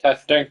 Testing.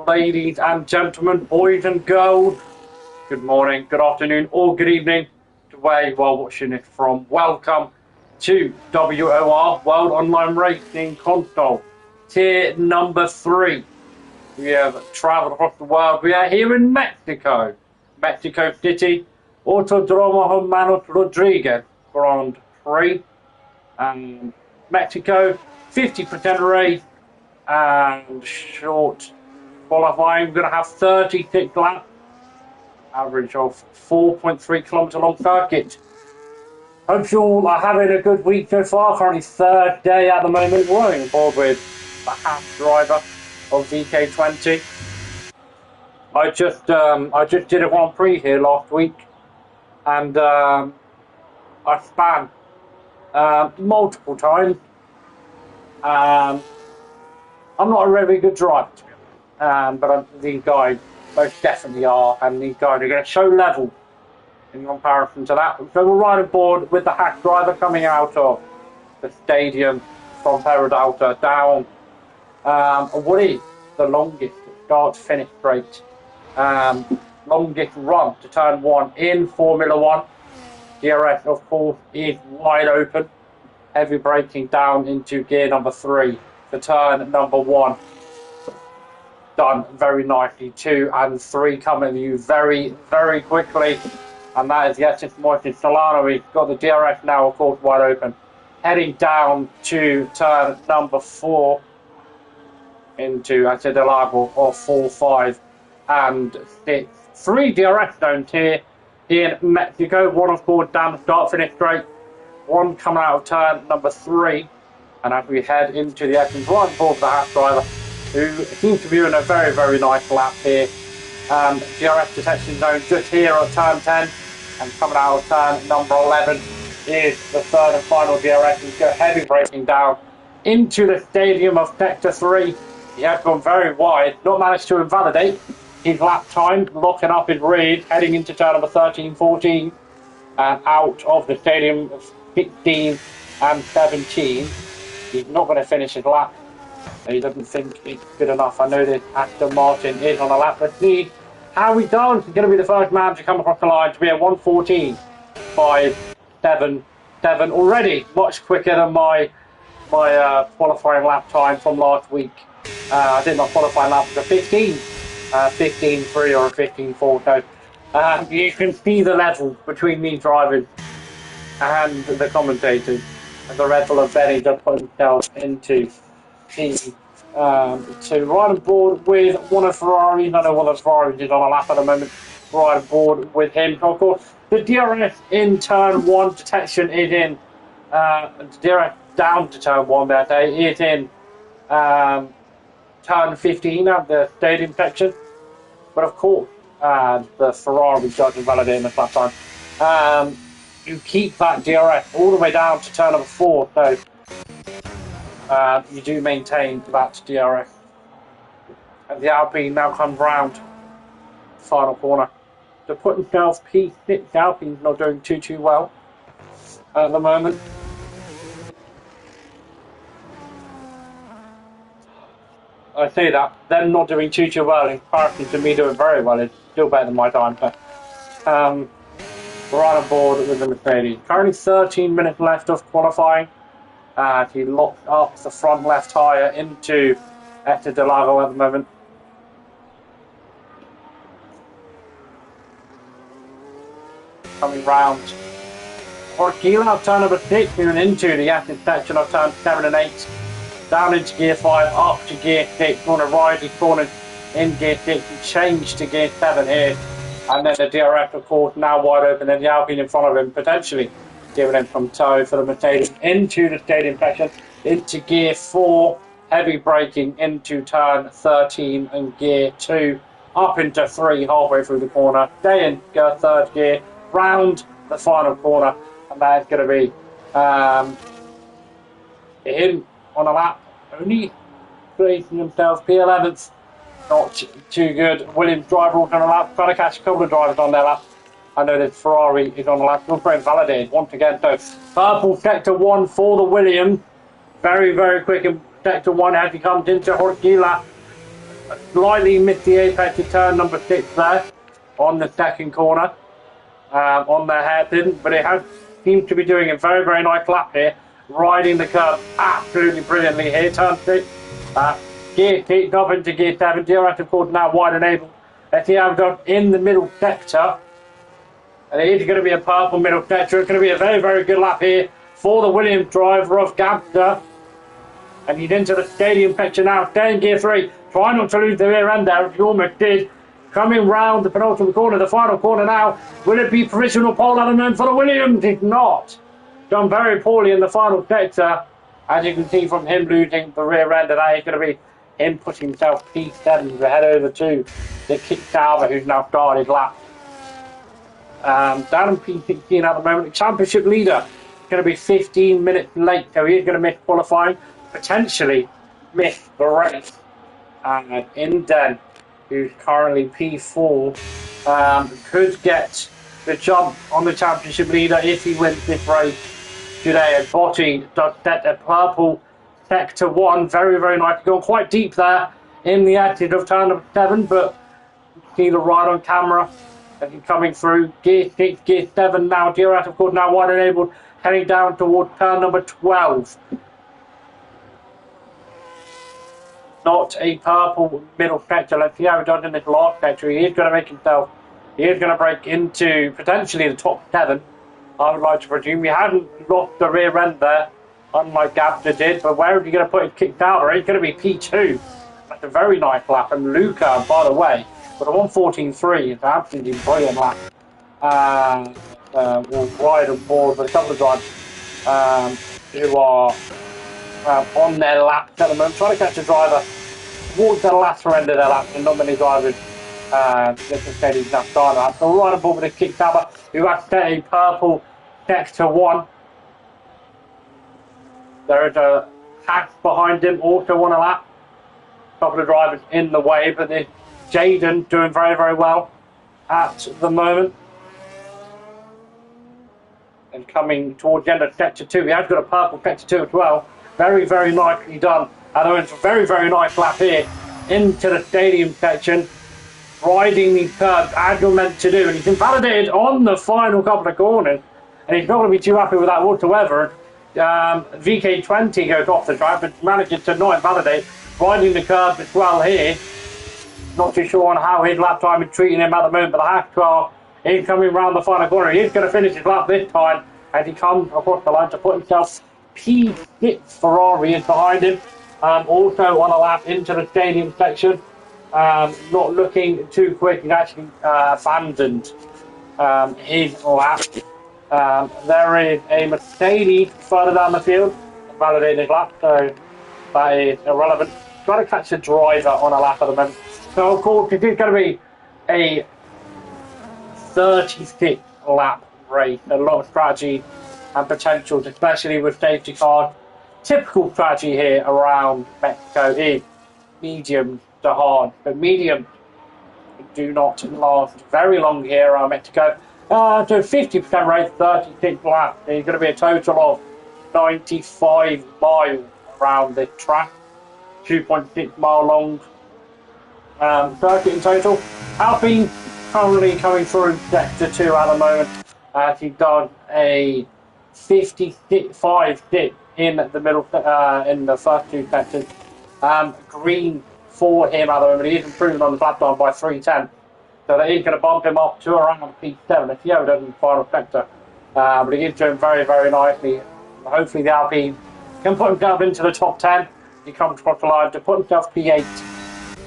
Ladies and gentlemen, boys and girls, good morning, good afternoon, or good evening to where you are watching it from. Welcome to WOR, World Online Racing Console, tier number 3. We have travelled across the world. We are here in Mexico, Mexico City, Autodromo Hermanos Rodriguez Grand Prix, and Mexico, 50% race and short qualifying. We're going to have 36 laps, average of 4.3 kilometres long circuit. Hope you all are having a good week so far. Currently third day at the moment. We're on board with the half driver of VK20. I just did a Grand Prix here last week, and I span multiple times. I'm not a very good driver, to be honest. But these guys most definitely are, and these guys are going to show level in comparison to that. So we're right aboard with the hack driver coming out of the stadium from Perodalta down what is the longest start-finish straight, longest run to turn 1 in Formula 1. DRS, of course, is wide open, heavy braking down into gear number 3 for turn number 1. Done very nicely. 2 and 3 coming to you very, very quickly. And that is Yetis Moises Solano. He's got the DRS now, of course, wide open. Heading down to turn number 4 into Atidalago or 4, 5 and 6. 3 DRS zones here in Mexico. 1, of course, down the start finish straight. 1 coming out of turn number 3. And as we head into the entrance, right aboard the half driver, who seems to be doing a very, very nice lap here. DRS detection zone just here at turn 10, and coming out of turn number 11 is the third and final DRS. He's got heavy braking down into the stadium of sector 3. He has gone very wide, not managed to invalidate his lap time, locking up his rear, heading into turn number 13, 14, and out of the stadium of 16 and 17. He's not going to finish his lap. He doesn't think it's good enough. I know that Aston Martin is on a lap. Let's see how he does. He's going to be the first man to come across the line to be a 1:14, 5, 7, 7 already. Much quicker than my qualifying lap time from last week. I did not qualify lap for 15, 15.3 or a 15.4. So You can see the level between these drivers and the commentators. And the Red Bull of Benny just put himself into the to ride on board with one of Ferrari's. I know one of Ferrari's is on a lap at the moment. Ride on board with him. Of course, the DRS in turn one detection is in. DRS down to turn one that day is in turn 15 of the stadium section. But of course, the Ferrari doesn't validate in the lap time. You keep that DRS all the way down to turn number 4, so you do maintain that DRS. And the Alpine now comes round final corner to put himself P6. The Alpine's not doing too well at the moment. I say that them not doing too well in comparison to me doing very well is still better than my time. So, we're on board with the Mercedes. Currently 13 minutes left of qualifying. He locked up the front left tyre into Hector Delago at the moment. Coming round. Orkila, turn number 6, moving into the active section of turn 7 and 8. Down into gear 5, up to gear 6. Going to ride these corners in gear 6 and change to gear 7 here. And then the DRS, of course, now wide open, and the Alpine in front of him, potentially giving him some toe for the Mercedes into the stadium section, into gear 4, heavy braking into turn 13 and gear 2, up into 3 halfway through the corner, stay in third gear, round the final corner, and that's going to be him on a lap, only placing himself P11th. Not too good. Williams driver on a lap, trying to catch a couple of drivers on their lap. I know that Ferrari is on the lap, still very validated once again. So, purple sector 1 for the Williams. Very quick in sector 1 as he comes into Horquilla. Slightly missed the apex to turn number 6 there on the second corner. On their hairpin, but it seems to be doing a very nice lap here. Riding the curve absolutely brilliantly here. Turn 6. Gear kicked up into gear 7. DRS, of course, now wide enabled. Let's see how we've got in the middle sector. And it is going to be a purple middle sector. It's going to be a very good lap here for the Williams driver of Gabster. And he's into the stadium section now. Stay in gear 3. Try not to lose the rear end there, if you almost did. Coming round the penultimate corner, the final corner now. Will it be provisional pole element for the Williams? It's not. Done very poorly in the final sector. As you can see from him losing the rear end, and that is going to be him pushing himself P7 to head over to the Kick Sauber, who's now started lap. Down in P16 at the moment, the championship leader is going to be 15 minutes late, so he is going to miss qualifying, potentially miss the race. And Inden, who's currently P4, could get the jump on the championship leader if he wins this race today. And Botti does set a purple sector 1, very nice, going quite deep there in the exit of turn number 7, but you can see the ride on camera as he's coming through gear 6, gear 7 now. DRS, of course, now wide enabled, heading down towards turn number 12. Not a purple middle sector. Let's see how he does in this last sector. He is going to make himself, he is going to break into potentially the top 7. I would like to presume he hadn't lost the rear end there, unlike Gabster did, but where are you going to put his kicked out? He's going to be P2. That's a very nice lap. And Luca, by the way, with a 1:14.3, it's an absolutely brilliant lap. Will ride on board with a couple of drivers who are on their laps at the moment, trying to catch a driver towards the latter end of their lap, and not many drivers get to steady enough start lap. So we're right on board with a Kick Sauber, who has set a purple sector 1. There is a hack behind him, also on a lap. A couple of drivers in the way, but this Jaden doing very well at the moment. And coming towards the end of sector 2, he has got a purple sector 2 as well. Very nicely done. And it's a very nice lap here into the stadium section, riding these curves as you're meant to do. And he's invalidated on the final couple of corners, and he's not going to be too happy with that whatsoever. VK20 goes off the track, but manages to not invalidate, riding the curve as well here. Not too sure on how his lap time is treating him at the moment, but the hack car He's coming round the final corner. He's going to finish his lap this time as he comes across the line to put himself. P6 Ferrari is behind him. Also on a lap into the stadium section. Not looking too quick. He's actually abandoned his lap. There is a Mercedes further down the field, validating his lap, so that is irrelevant. Trying to catch a driver on a lap at the moment. So, of course, it is going to be a 36 lap race. A lot of strategy and potentials, especially with safety cars. Typical strategy here around Mexico is medium to hard, but medium do not last very long here around Mexico. So 50% race, 36 laps. There's going to be a total of 95 miles around this track. 2.6 mile long circuit in total. Alpine currently coming through sector 2 at the moment. He's done a 55-6 in the middle, in the first 2 sectors. Green for him at the moment. He is improving on his lap time by 3/10. So that is going to bump him up to around P7 if he ever does in the final sector. But he is doing very, very nicely. Hopefully the Alpine can put himself into the top 10. He comes across the line to put himself P8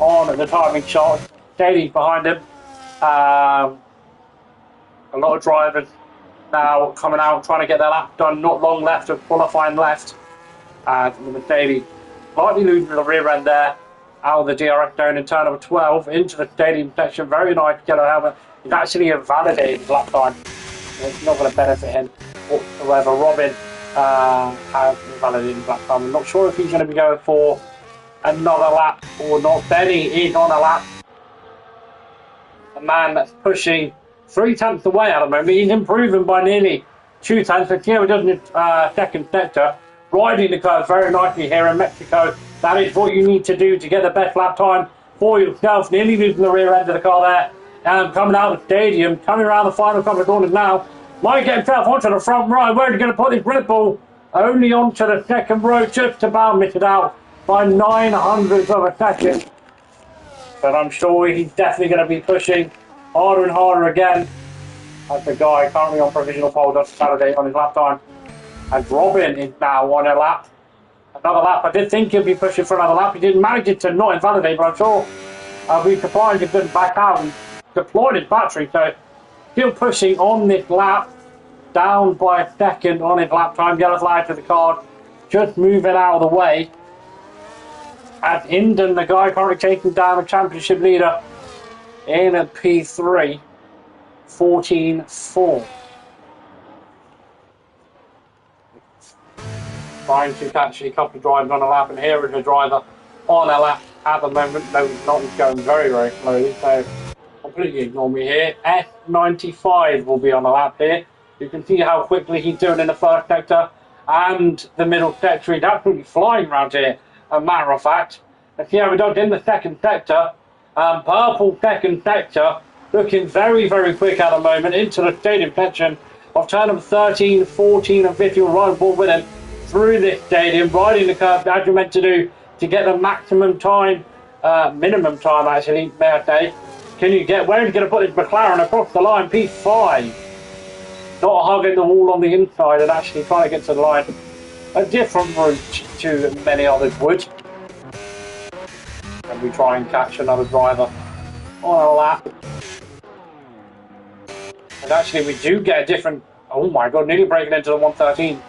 on the timing shot. Daly's behind him. A lot of drivers now coming out trying to get their lap done. Not long left of qualifying left. The Mercedes slightly losing the rear end there. Out of the DRS zone in turn number 12 into the stadium section. Very nice yellow helmet. He's actually invalidated lap time. It's not going to benefit him whatsoever. Robin has invalidated lap time. I'm not sure if he's going to be going for another lap or not. Benny is on a lap. A man that's pushing 3/10 away at the moment. He's improving by nearly 2 tenths. So Thierry does in second sector. Riding the curve very nicely here in Mexico. That is what you need to do to get the best lap time for yourself. Nearly losing the rear end of the car there. Coming out of the stadium, coming around the final couple of corners now. Might get himself onto the front row. Where's he going to put his Red Bull? Only onto the second row, just about missed it out by 900ths of a second. But I'm sure he's definitely going to be pushing harder and harder again. As the guy currently on provisional pole does validate on his lap time. And Robin is now on a lap. Another lap. I did think he'd be pushing for another lap. He didn't manage it to not invalidate, but I'm sure I'll be surprised if he couldn't back out and deployed his battery. So still pushing on this lap. Down by a second on his lap time. Yellow flag to the card. Just moving out of the way. As Hinden, the guy currently taking down the championship leader in a P3. 14-4. Trying to catch a couple of drivers on a lap, and here is a driver on a lap at the moment. No, he's not. He's going very, very slowly, so completely ignore me here. S95 will be on a lap here. You can see how quickly he's doing in the first sector and the middle sector. He's absolutely flying around here, a matter of fact. Let's see how he does in the second sector. Purple second sector, looking very, very quick at the moment into the stadium section of turn number 13, 14 and 15. Right ball with him through this stadium, riding the curve as you're meant to do to get the maximum time, minimum time actually, may I say. Can you get, where is he going to put his McLaren across the line? P5. Not hugging the wall on the inside and actually trying to get to the line. A different route to many others would. And we try and catch another driver on a lap. And actually we do get a different, oh my god, nearly breaking into the 113.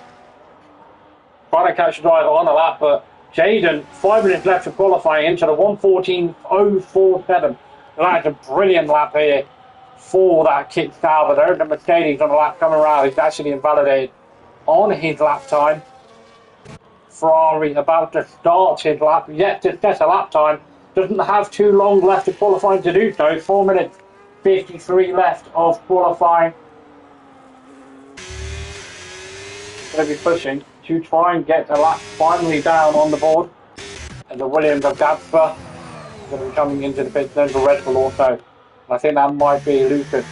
Trying to catch a driver on a lap, but Jaden, 5 minutes left to qualifying into the 114.047. That's a brilliant lap here for that Kit Sauber. There's the Mercedes on the lap coming around. He's actually invalidated on his lap time. Ferrari about to start his lap, yet to set a lap time. Doesn't have too long left to qualifying to do so. 4 minutes 53 left of qualifying. Going to be pushing to try and get a lap finally down on the board. And the Williams of Gadsper going to be coming into the pit. There's a Red Bull also. And I think that might be Lucas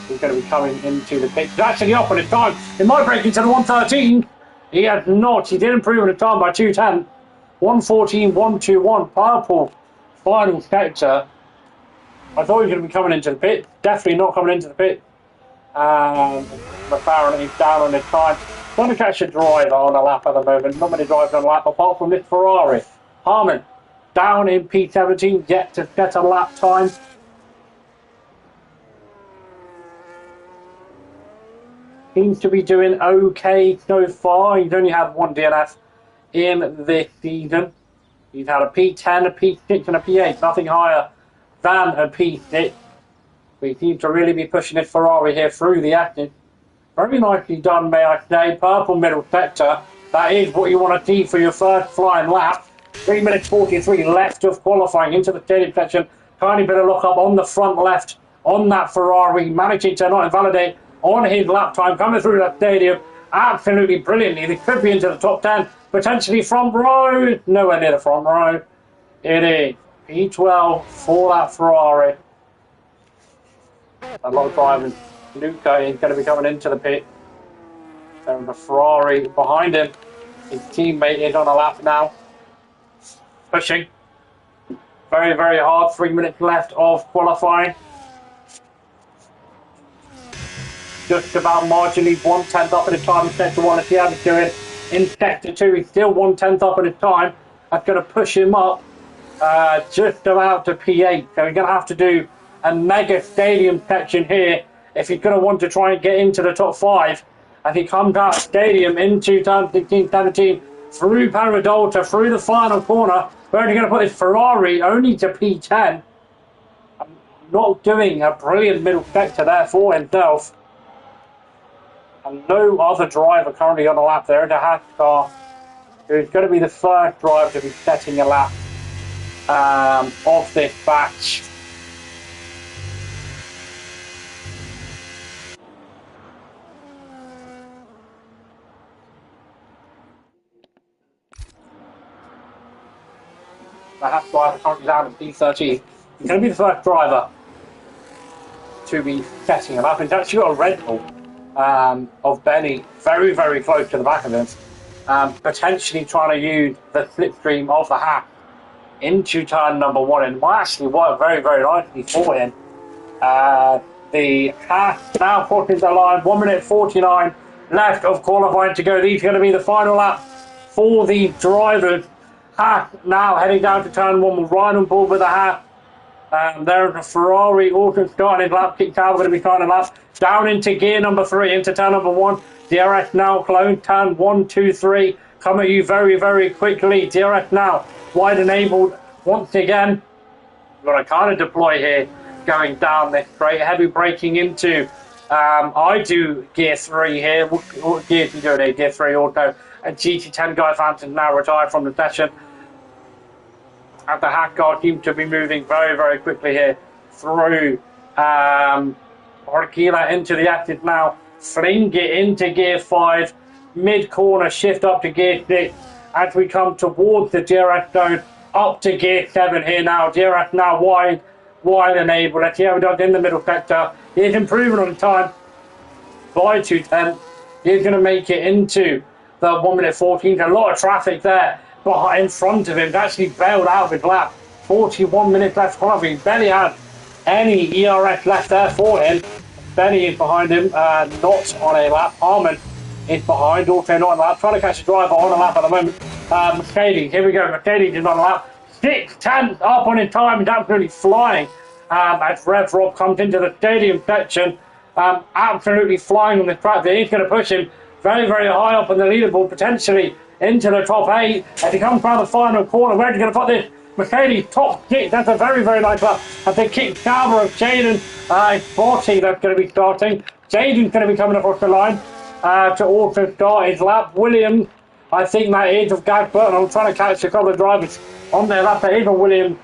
who's going to be coming into the pit. He's actually up on his time. He might break into the 113. He has not. He did improve on his time by 2:10. 114.121. Purple final sector. I thought he was going to be coming into the pit. Definitely not coming into the pit. McLaren is down on his time. Trying to catch a driver on a lap at the moment. Not many drivers on a lap apart from this Ferrari. Harmon down in P17, yet to get a lap time. Seems to be doing okay so far. He's only had one DNF in this season. He's had a P10, a P6 and a P8. Nothing higher than a P6. We seem to really be pushing this Ferrari here through the action. Very nicely done, may I say. Purple middle sector. That is what you want to see for your first flying lap. 3 minutes 43 left of qualifying into the stadium section. Tiny bit of lock up on the front left on that Ferrari. Managing to not invalidate on his lap time. Coming through that stadium absolutely brilliantly. They could be into the top 10. Potentially front row. Nowhere near the front row. It is P12 for that Ferrari. A lot of drivers. Luca is going to be coming into the pit. There's a Ferrari behind him. His teammate is on a lap now. Pushing. Very, very hard. 3 minutes left of qualifying. Just about marginally 1/10 up in his time in sector 1 if he hasn't doing it. In sector 2, he's still 1/10 up in his time. That's going to push him up just about to P8. So he's going to have to do a mega stadium section here if he's going to want to try and get into the top 5. As he comes out stadium into turn 16-17 through Paradolta, through the final corner. We're only going to put this Ferrari only to P10. Not doing a brilliant middle sector there for himself. And no other driver currently on the lap there in the Haas car, who's going to be the first driver to be setting a lap of this batch. The Haas driver currently down at P13. He's going to be the first driver to be setting a lap. He's actually got a Red Bull of Benny very, very close to the back of him. Potentially trying to use the slipstream of the Haas into turn number 1, and might actually work very, very nicely for him. The Haas now crossing the line, 1 minute 49 left of qualifying to go. These are going to be the final lap for the drivers. Haas now heading down to turn 1 with Ryan on board with the Haas. There's a Ferrari also starting his lap. Kicked out, going to be starting a lap down into gear number 3, into turn number 1. DRS now clone, turn 1, 2, 3. Come at you very, very quickly. DRS now wide enabled once again. We've got a kind of deploy here going down this straight. Heavy braking into. I do gear 3 here. What gear do you do there? Gear 3 auto. And GT10 Guy Fountain now retired from the session. And the Hack car seems to be moving very, very quickly here through Horkila into the active now. Fling it into gear 5. Mid corner shift up to gear 6 as we come towards the DRS zone. Up to gear 7 here now. DRS now wide enabled. Let's see how he does in the middle sector. He's improving on the time by 2:10. He's going to make it into the 1 minute 14. A lot of traffic there. But in front of him, he's actually bailed out of his lap. 41 minutes left qualifying. Benny had any ERS left there for him. Benny is behind him, not on a lap. Harmon is behind, also not on a lap. Trying to catch a driver on a lap at the moment. Mercedes, here we go. Mercedes is on a lap. 6:10 up on his time. He's absolutely flying as Rev Rob comes into the stadium section. Absolutely flying on the track there. He's going to push him very, very high up on the leaderboard, potentially into the top 8. As he comes around the final corner, where's he going to put this? Mercedes top 6. That's a very, very nice lap. As they kick cover of Jaden Botti, that's going to be starting. Jaden's going to be coming across the line to also start his lap. Williams, I think that is of Gag Burton. I'm trying to catch a couple of drivers on their lap. There is a Williams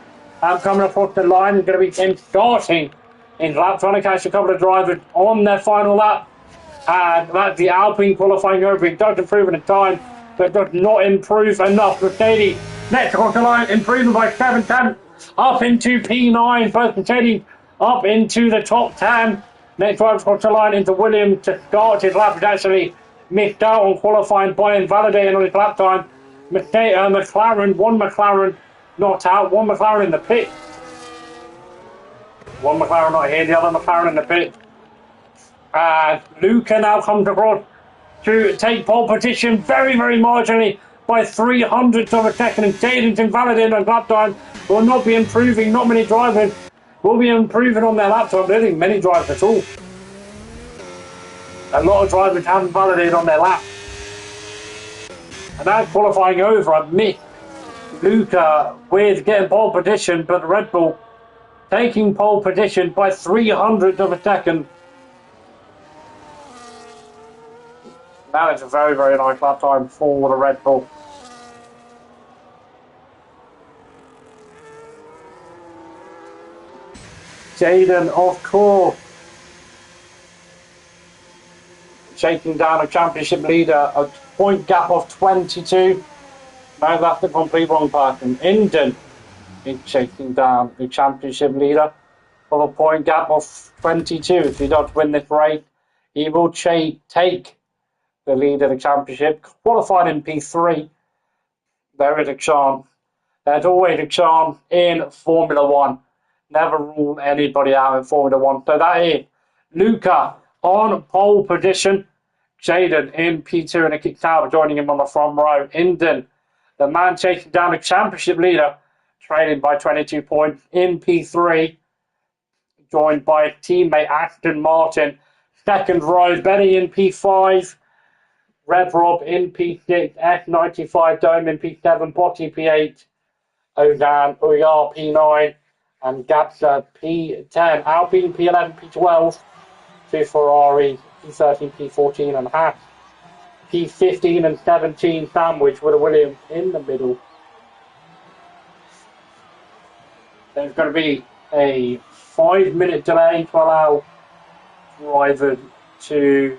coming across the line. He's going to be starting his lap, trying to catch a couple of drivers on their final lap. And that's the Alpine qualifying over. It does improve in the time, but does not improve enough. Mercedes next across the line, improving by 7/10 up into P9. First Mercedes up into the top 10. Next driver across the line into Williams to start his lap. He's actually missed out on qualifying by invalidating on his lap time. McLaren, one McLaren not out, one McLaren in the pit. One McLaren not here, the other McLaren in the pit. And Luca now comes across to take pole position very, very marginally by 300ths of a second. And Jaden's invalidated on lap time. Will not be improving. Not many drivers will be improving on their lap time. I don't think many drivers at all. A lot of drivers haven't validated on their lap. And that's qualifying over. I missed Luca with getting pole position, but Red Bull taking pole position by 300ths of a second. That is a very, very nice lap time for the Red Bull. Jaden, of course, shaking down a championship leader, a point gap of 22. No, that's the complete wrong person. Inden is shaking down the championship leader of a point gap of 22. If he does win this race, he will take the lead of the championship. Qualified in P3, there is a chance. There's always a chance in Formula One. Never rule anybody out in Formula One. So that is Luca on pole position. Jaden in P2 and a kick out, joining him on the front row. Inden, the man chasing down the championship leader, trailing by 22 points in P3, joined by teammate Aston Martin. Second row, Benny in P5, Red Rob in P6, S95 Dome in P7, Potty P8, Odan, Uyar P9, and Gatsa P10. Alpine P11, P12, two Ferrari, P13, P14, and Haas P15 and 17 sandwich with a Williams in the middle. There's going to be a 5-minute delay to allow drivers to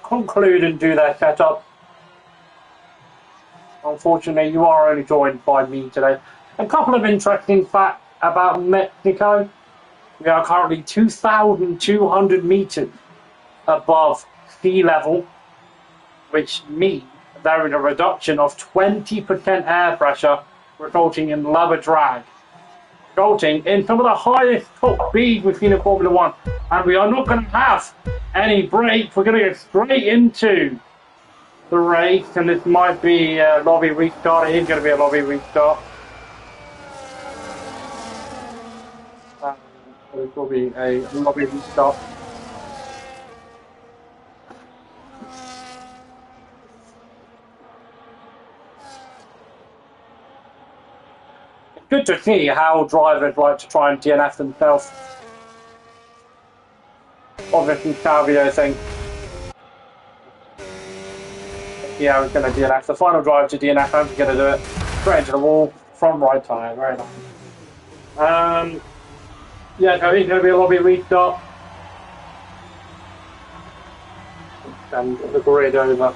conclude and do their setup. Unfortunately, you are only joined by me today. A couple of interesting facts about Mexico. We are currently 2,200 meters above sea level, which means there is a reduction of 20% air pressure, resulting in lower drag, resulting in some of the highest top speeds we've seen in Formula One. And we are not going to have any break. We're going to go straight into the race, and this might be a lobby restart. It is going to be a lobby restart. This will be a lobby restart. It's good to see how drivers like to try and DNF themselves. Obviously, Savio thing. Yeah, we're going to DNF. The final drive to DNF, I'm going to do it. Straight into the wall, from right tire, very nice. Yeah, so it's going to be a lobby restart. And the grid over.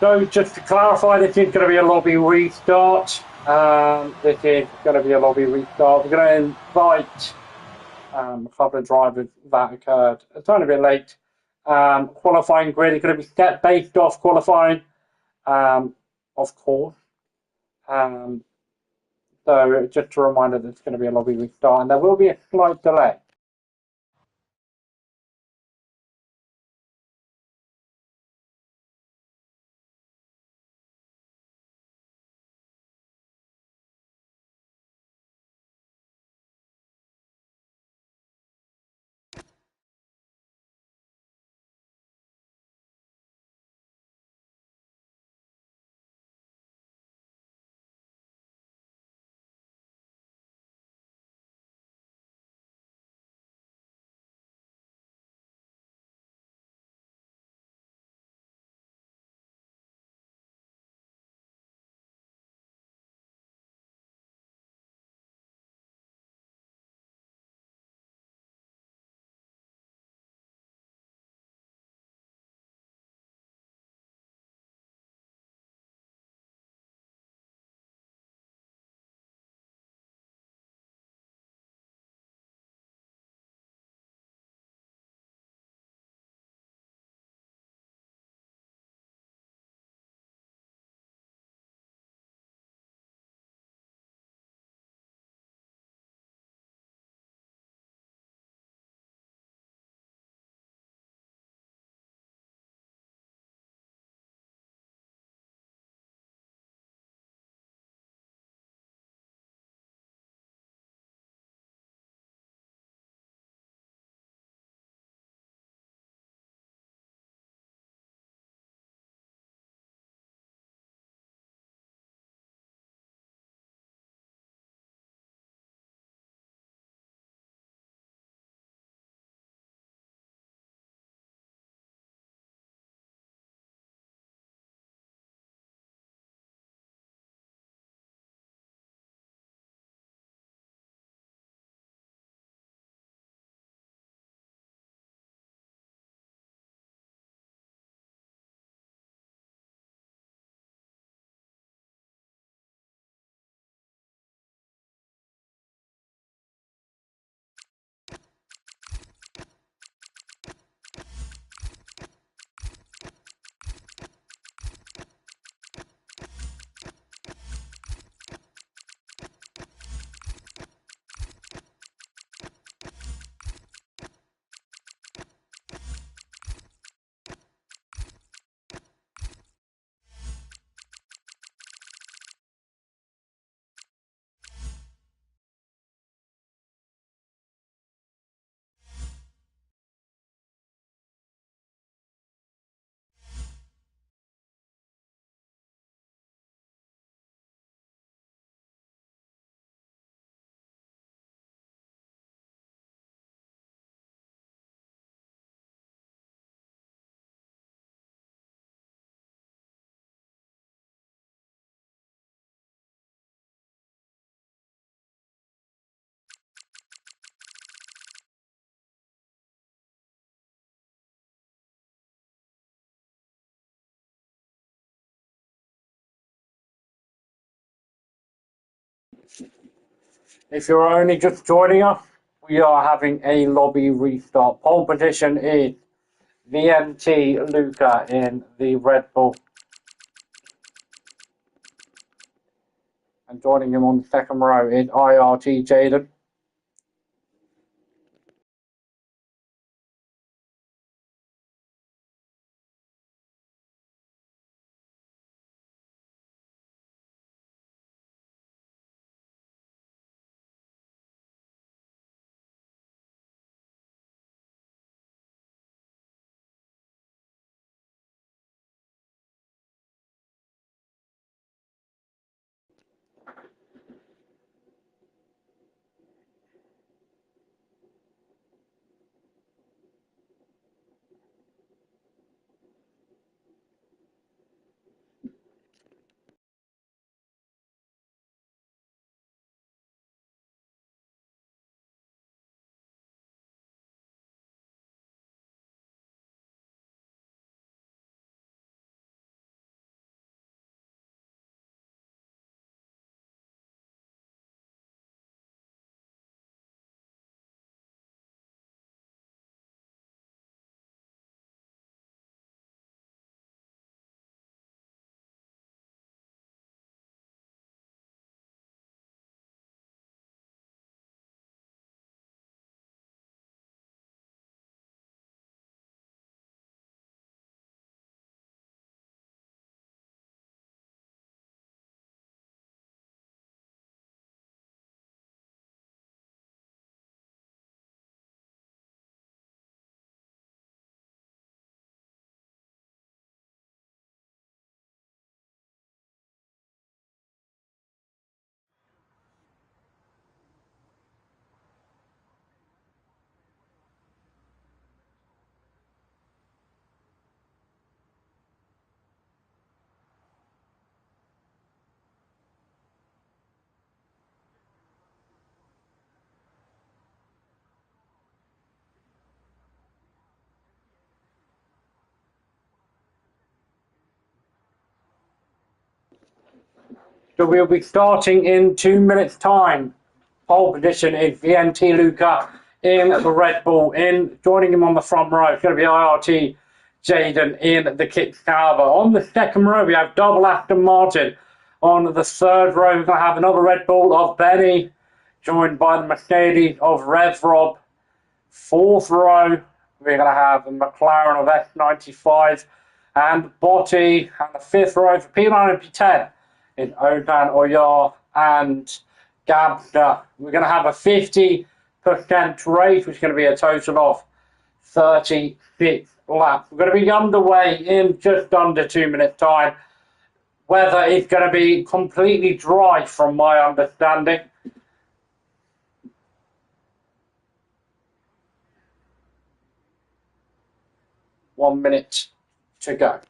So just to clarify, this is going to be a lobby restart. This is going to be a lobby restart. We're going to invite a couple of drivers that occurred. It's only a bit late. Qualifying grid is going to be set based off qualifying, of course. So just a reminder that it's going to be a lobby restart, and there will be a slight delay. If you're only just joining us, we are having a lobby restart. Pole position is VNT Luca in the Red Bull. And joining him on the second row is IRT Jaden. So we'll be starting in 2 minutes' time. Pole position is VNT Luca in the Red Bull. Joining him on the front row, it's going to be IRT Jaden in the Kickstarter. On the second row, we have double Aston Martin. On the third row, we're going to have another Red Bull of Benny, joined by the Mercedes of Rev Rob. Fourth row, we're going to have a McLaren of S95 and Botti. And the fifth row for P9 and P10 is Odan Oyar and Gabda. We're going to have a 50% race, which is going to be a total of 36 laps. We're going to be underway in just under 2 minutes' time. Weather is going to be completely dry from my understanding. 1 minute to go.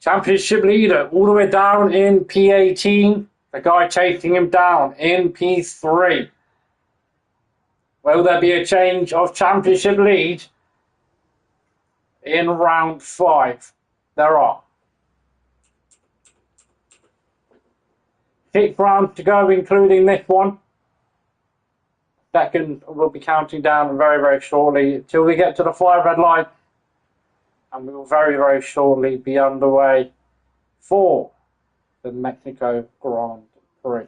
Championship leader all the way down in P18. The guy chasing him down in P3. Will there be a change of championship lead in round 5? There are. 6 rounds to go, including this one. Second, we'll be counting down very, very shortly till we get to the 5 red light. And we will very, very shortly be underway for the Mexico Grand Prix.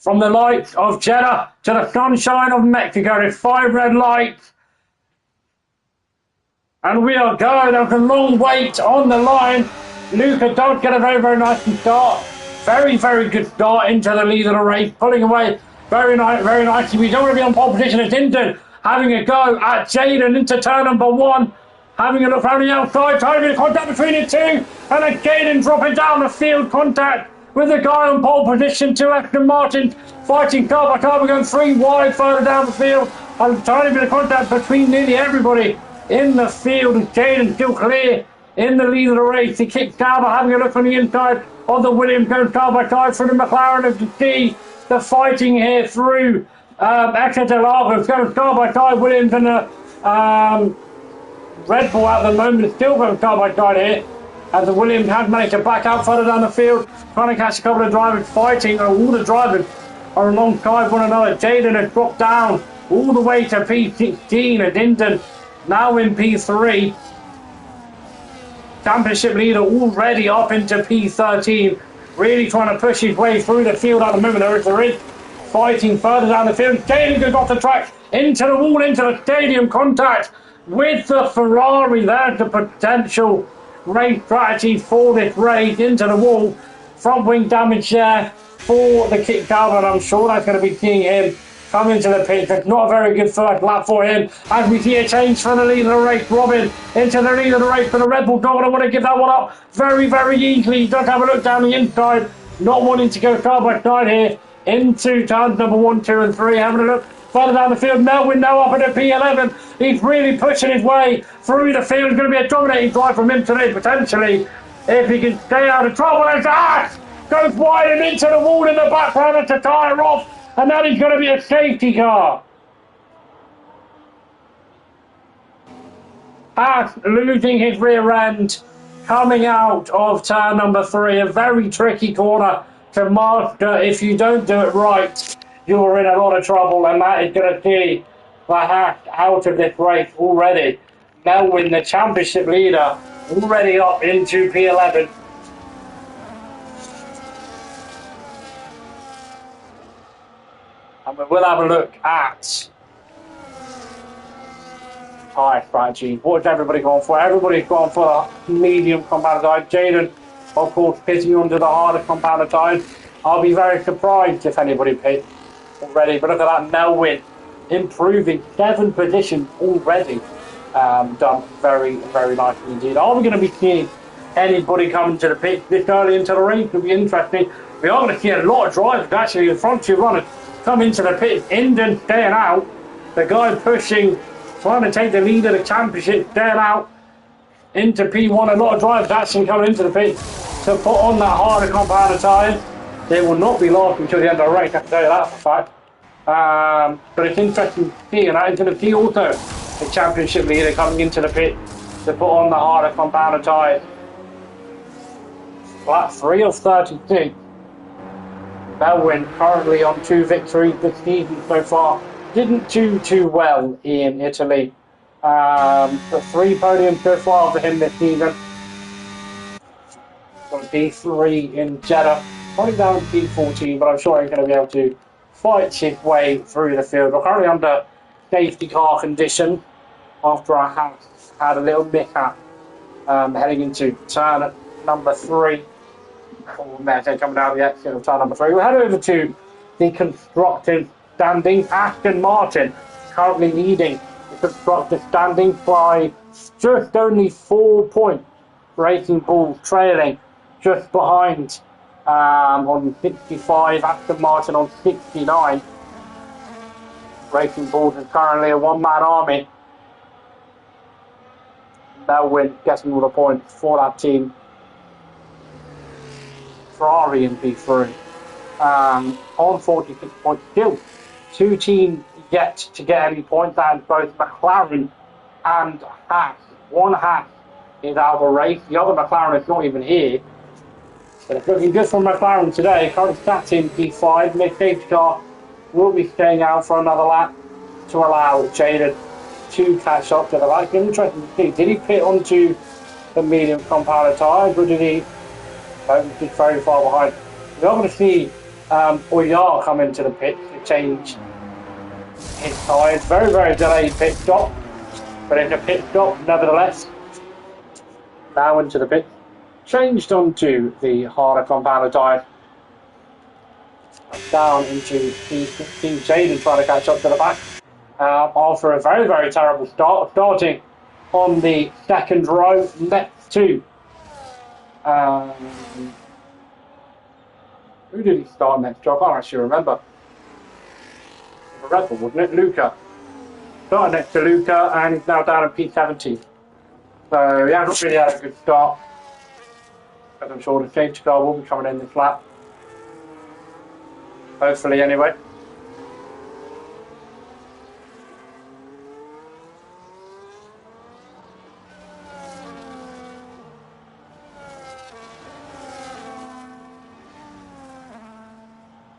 from the lights of Jeddah to the sunshine of Mexico. There's 5 red lights. And we are going. There's a long wait on the line. Luca does get a very, very nice start. Very, very good start into the lead of the race. Pulling away very nicely. We don't want to be on pole position. It's Hinton having a go at Jaden into turn number 1. Having a look around the outside. Trying to contact between the two. And then Jaden dropping down the field. Contact with the guy on pole position. 2 Aston Martin fighting car by car. We're going 3 wide further down the field. And a tiny bit of contact between nearly everybody in the field. Jaden still clear in the lead of the race. He kicks down, having a look on the inside of the Williams, goes car by car through the McLaren of the D. The fighting here through Exeter Lagos, goes car by car. Williams and the Red Bull at the moment still going car by car here. As the Williams has managed to back out further down the field, trying to catch a couple of drivers fighting. All the drivers are alongside one another. Jaden has dropped down all the way to P16, and Hinton now in P3. Championship leader already up into P13. Really trying to push his way through the field at the moment. There is fighting further down the field. Jaden goes off the track, into the wall, into the stadium. Contact with the Ferrari. There's the potential race strategy for this race. Into the wall. Front wing damage there for the kick down, and I'm sure that's going to be seeing him come into the pit. It's not a very good first lap for him. As we see a change for the lead of the race, Robin into the lead of the race for the Red Bull dog. And I want to give that one up very, very easily. He does have a look down the inside, not wanting to go side by side here into turns number 1, 2, and 3. Having a look further down the field. Melwin now up at the P11. He's really pushing his way through the field. It's going to be a dominating drive from him today, potentially, if he can stay out of trouble. As Ash goes wide and into the wall in the background to tire off. And that is going to be a safety car. Ash losing his rear end, coming out of turn number 3. A very tricky corner to master. If you don't do it right, you're in a lot of trouble. And that is going to see the Hack out of this race already. Melwin, the championship leader, already up into P11. And we'll have a look at tyre strategy. What has everybody gone for? Everybody's gone for the medium compound tyre. Jaden, of course, pitting under the harder compound tyres. I'll be very surprised if anybody pits already. But look at that, Melwin improving 7 positions already. Done very, very nicely indeed. Are we going to be seeing anybody coming to the pit this early into the race? It'll be interesting. We are going to see a lot of drivers actually. The front 2 runners come into the pit. Inden staying out. The guy pushing, trying to take the lead of the championship, staying out into P1. A lot of drivers actually coming into the pit to put on that harder compound tyre. They will not be lasting until the end of the race, I can tell you that for a fact. But it's interesting to see, and I'm going to see also the championship leader coming into the pit to put on the harder compound tyre. Lap 3 of 32. Melwin currently on 2 victories this season so far. Didn't do too well in Italy. The 3 podiums so far for him this season. Got D3 in Jeddah. Probably down to D14, but I'm sure he's going to be able to fight his way through the field. We're currently under safety car condition after I have had a little mishap heading into turn number 3. Coming down the exit of turn number 3. We'll head over to the constructors standings. Aston Martin currently leading the constructors standings by just only 4 points. Racing Bull trailing just behind on 65. Aston Martin on 69. Racing Bull is currently a one-man army. Melwin getting all the points for that team. Ferrari in P3 on 46 points still. 2 teams yet to get any points, and both McLaren and Haas. One Haas is out of the race, the other McLaren is not even here. But it's looking good for McLaren today. Currently sat in P5. Mid-safety car will be staying out for another lap to allow Jaden to catch up to the lap. Interesting to see, did he pit onto the medium compound tyres, or did he? He's very far behind. We are going to see WOR coming to the pit to change his tyres. Very, very delayed pit stop, but it's a pit stop nevertheless. Now into the pit. Changed onto the harder compounder tyre. Down into Team Jaden trying to catch up to the back. After a very, very terrible start, starting on the second row next to. Who did he start next to? I can't actually remember. The Red Bull, wasn't it? Luca. Started next to Luca, and he's now down in P70. So he hasn't really had a good start. But I'm sure the safety car will be coming in this lap. Hopefully, anyway.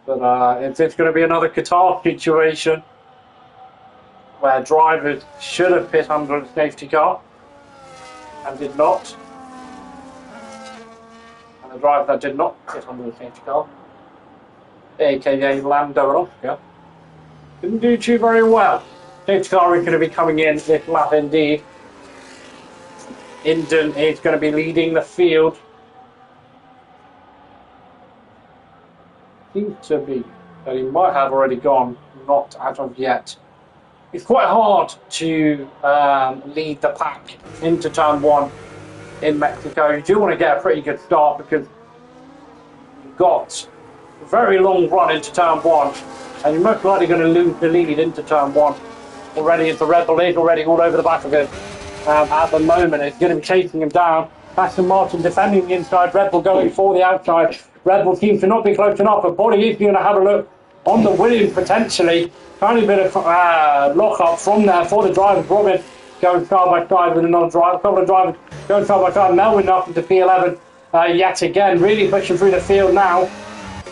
But if it's going to be another Qatar situation where drivers should have pit under the safety car and did not, and the driver that did not pit under the safety car, aka Lando and Oscar, didn't do too very well. Safety car is going to be coming in this lap indeed. Inden is going to be leading the field. Seems to be that he might have already gone, not as of yet. It's quite hard to lead the pack into turn one in Mexico. You do want to get a pretty good start because you've got a very long run into turn one, and you're most likely going to lose the lead into turn one already. As the Red Bull is already all over the back of him at the moment. It's going to be chasing him down. Aston Martin defending the inside, Red Bull going for the outside. Red Bull seems to not be close enough, but Body is going to have a look on the Williams potentially. Tiny bit of lock up from there for the drivers. Robin going side by side with another driver. A couple of drivers going side by side. Melvin up into P11 yet again, really pushing through the field now.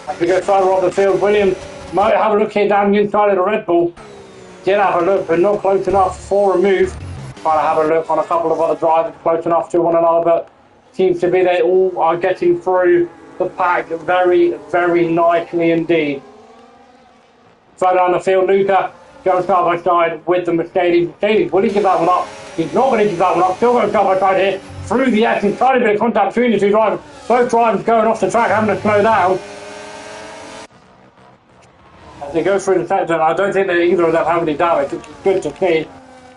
As we go further off the field, Williams might have a look here down the inside of the Red Bull. Did have a look, but not close enough for a move. Trying to have a look on a couple of other drivers close enough to one another, but seems to be they all are getting through the pack very, very nicely indeed. Further down the field, Luca goes side by side with the Mercedes. Mercedes, will he give that one up? He's not going to give that one up. Still going side by side here through the X. Tiny bit of contact between the two drivers. Both drivers going off the track, having to slow down. As they go through the sector, I don't think that either of them have any damage, which is good to see.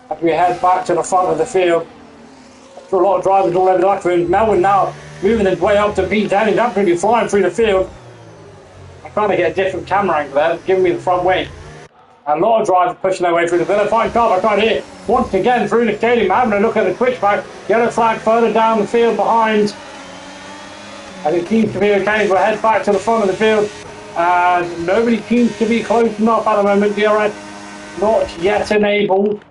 As we head back to the front of the field. A lot of drivers all over the back of him. Melvin now moving his way up to P10. He's absolutely flying through the field. I'm trying to get a different camera angle there, giving me the front wing. A lot of drivers pushing their way through the field. Fine car by car here. Once again through the stadium, having a look at the switchback. Yellow flag further down the field behind. And it seems to be okay. We'll head back to the front of the field. And nobody seems to be close enough at the moment. DRS not yet enabled.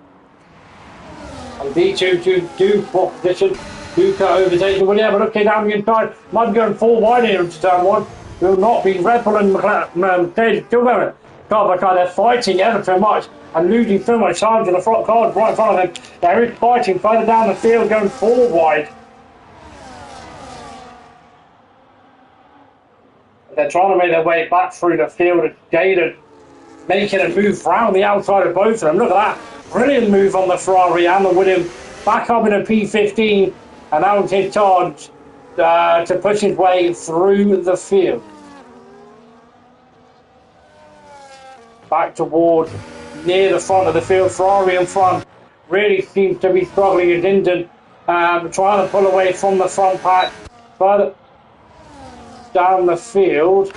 And D2 to do spot position. Luca overtaking. Will he have a look here down the inside? Might be going full wide here into turn one. Will not be. Red Bull and Mercedes still going. Car by car, they're fighting ever so much and losing so much time to the front cars right in front of them. There is fighting further down the field, going full wide. They're trying to make their way back through the field. It's Jaden making a move round the outside of both of them. Look at that. Brilliant move on the Ferrari and the Williams. Back up in a P15 and now it's his charge to push his way through the field. Back towards near the front of the field. Ferrari in front really seems to be struggling as Inden trying to pull away from the front pack. Further down the field.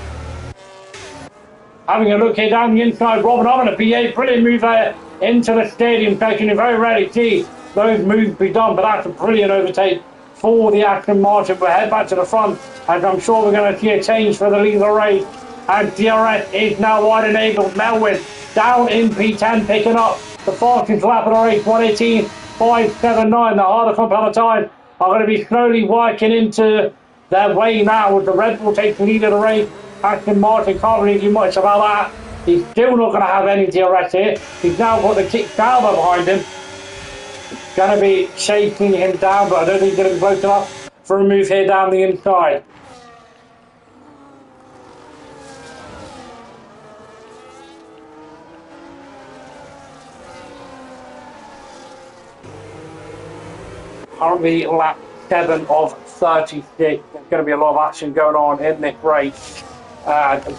Having a look here down the inside, Robin on a P8, brilliant move there into the stadium section. You very rarely see those moves be done, but that's a brilliant overtake for the Aston Martin. We'll head back to the front, and I'm sure we're going to see a change for the lead of the race. And DRS is now wide enabled. Melvin down in P10, picking up the fastest lap of the race, 1:18.579. The harder compound time are going to be slowly working into their way now as the Red Bull takes the lead of the race. Aston Martin can't really do much about that. He's still not going to have any DRS here. He's now got the kick Sauber behind him. Going to be shaking him down, but I don't think he's going to be close enough for a move here down the inside. Currently lap 7 of 36. There's going to be a lot of action going on in this race.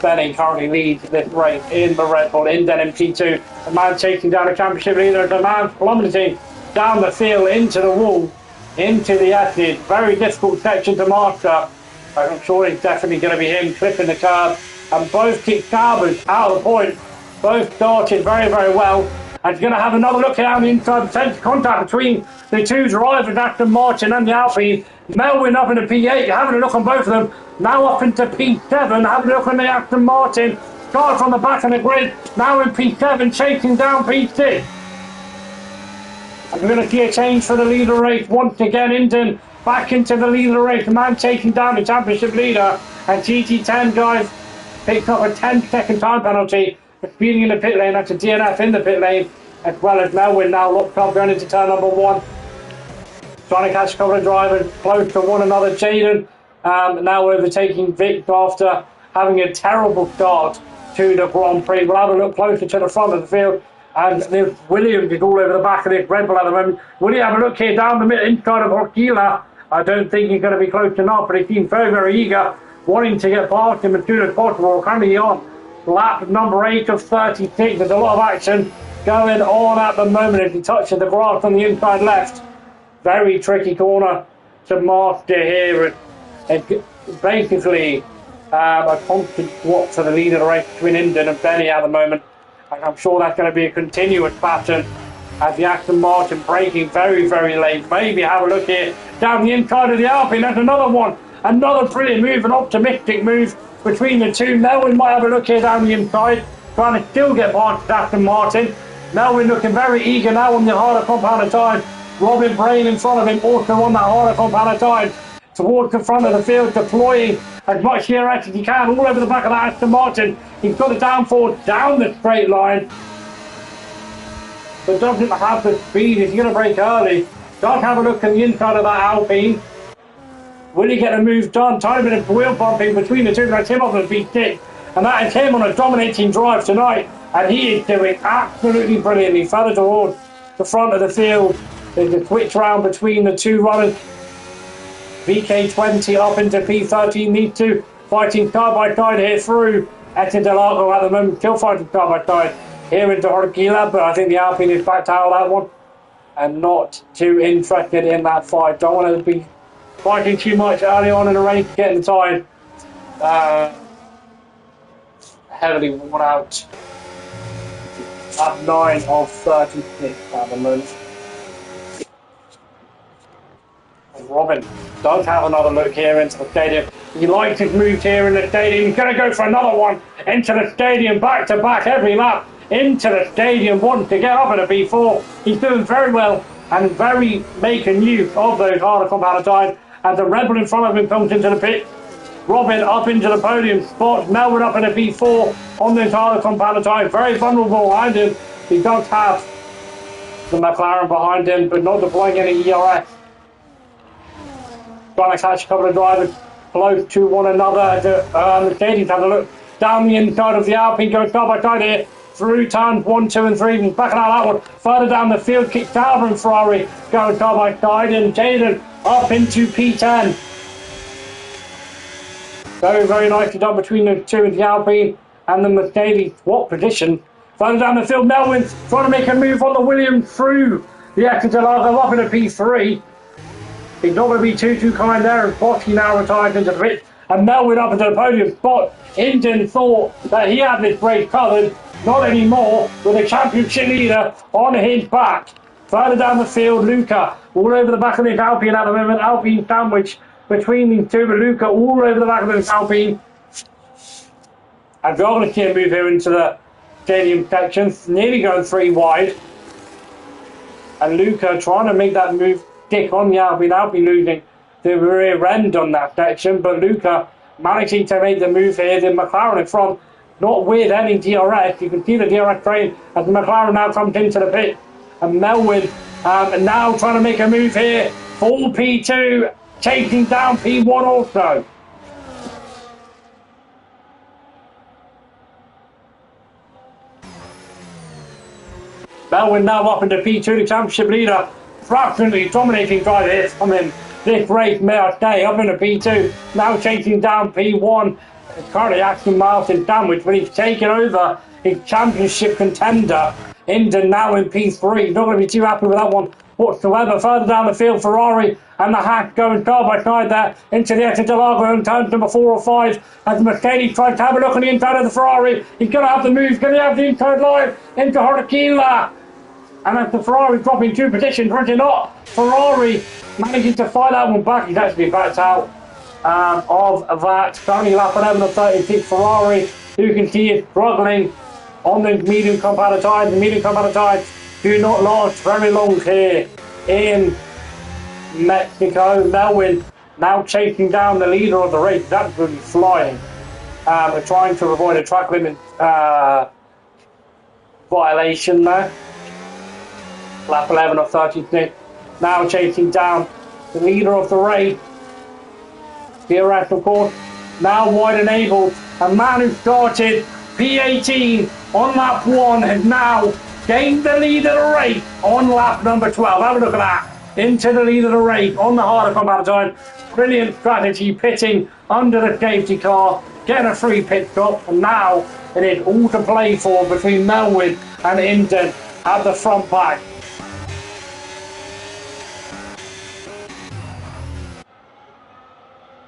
Benny currently leads this race in the Red Bull in Denim P2. The man chasing down the championship leader. The man plummeting down the field into the wall, into the acid. Very difficult section to master. I'm sure it's definitely going to be him clipping the curb. And both kick carbons out of the point. Both started very, very well. And he's going to have another look down the inside. Potential contact between the two drivers, Aston Martin and the Alpine. Melwin up in the P8, having a look on both of them. Now up into P7, having a look on the Aston Martin. Car from the back of the grid, now in P7, chasing down P6. And we're going to see a change for the leader race once again. Indon back into the leader race. The man chasing down the championship leader. And GT10 guys picked up a 10-second time penalty for speeding in the pit lane. That's a DNF in the pit lane, as well as Melwin now locked up going into turn number 1. Trying to catch a couple of drivers close to one another. Jaden now overtaking Vic after having a terrible start to the Grand Prix. We'll have a look closer to the front of the field. And Williams is all over the back of this Red Bull at the moment. Will you have a look here down the middle inside of Horkila? I don't think he's going to be close enough, but he seems very, very eager, wanting to get past him as soon as possible. Currently on lap number 8 of 36. There's a lot of action going on at the moment as he touches the grass on the inside left. Very tricky corner to master here. And basically a constant swap for the leader of the race between Indon and Benny at the moment. And I'm sure that's going to be a continuous pattern as the Aston Martin braking very, very late. Maybe have a look here down the inside of the Alpine. That's another one. Another brilliant move, an optimistic move between the two. Melwin might have a look here down the inside, trying to still get past Aston Martin. Melwin looking very eager now on the harder compound of time. Robin Brain in front of him, also on that harder compound of time. Towards the front of the field, deploying as much DRS as he can all over the back of that Aston Martin. He's got the downforce down the straight line, but doesn't have the speed. He's going to brake early. Does have a look at the inside of that Alpine. Will he get a move done? Timing and wheel bumping between the two. That's him on the V6. And that is him on a dominating drive tonight. And he is doing absolutely brilliantly. Further towards the front of the field. There's a switch round between the two runners. VK20 up into P13. These two fighting side by side here through Etin Delago at the moment. Still fighting side by side here into Horkila. But I think the Alpine is back to out that one. And not too interested in that fight. Don't want to be fighting too much early on in the race, getting the time heavily worn out. At 9 of 36 at the moment. And Robin does have another look here into the stadium. He likes his moves here in the stadium. He's going to go for another one into the stadium, back to back every lap into the stadium, wants to get up in a B4. He's doing very well and very making use of those harder compound time. As the Red Bull in front of him comes into the pit, Robin up into the podium spot, Melwood up in a B4 on this harder compound time. Very vulnerable behind him. He does have the McLaren behind him, but not deploying any ERS. Trying to catch a couple of drivers close to one another. The Mercedes have a look down the inside of the Alpine, goes side by side here through turns 1, 2 and 3. He's backing out that one. Further down the field, kicks out and Ferrari going side by side, and Jaden up into P10. Very, very nicely done between the two, the Alpine and the Mercedes. What position? Further down the field, Melwin's trying to make a move on the Williams through the Equitalago up in a P3. He's not going to be too kind there, and Bosky now retires into the pit. And Melwin up into the podium spot. Indon thought that he had this race covered. Not anymore, with a championship leader on his back. Further down the field, Luca all over the back of this Alpine at the moment. Alpine sandwich between these two, but Luca all over the back of this Alpine. And we're going to see a move here into the stadium section, nearly going 3 wide. And Luca trying to make that move stick on the Alpine. Alpine losing the rear end on that section, but Luca managing to make the move here. The McLaren in front, not with any DRS. You can see the DRS train as the McLaren now comes into the pit. And Melwin now trying to make a move here. Full P2, chasing down P1 also. Melwin now up into P2, the championship leader. absolutely dominating drive here from him. This race, may I say, up into P2, now chasing down P1. Currently Aston Martin damaged, but he's taken over his championship contender into now in P3. Not going to be too happy with that one whatsoever. Further down the field, Ferrari and the Hack going side by side there into the exit Delago in turns number 4 or 5 as Mercedes tries to have a look on the inside of the Ferrari. He's going to have the moves, going to have the inside line into Horikila. And as the Ferrari dropping 2 positions, running not. Ferrari managing to fight that one back. He's actually backed out of that. Currently lap 11 of 36. Ferrari, you can see is struggling on the medium compound tyres. The medium compound tyres do not last very long here in Mexico. Melwin now chasing down the leader of the race. He's absolutely flying. Trying to avoid a track limit violation there. Lap 11 of 36. Now chasing down the leader of the race. DRS, of course, now wide enabled. A man who started P18 on lap 1 has now gained the lead of the race on lap number 12. Have a look at that. Into the lead of the race on the harder compound time. Brilliant strategy, pitting under the safety car, getting a free pit stop, and now it is all to play for between Melwood and Hinton at the front pack.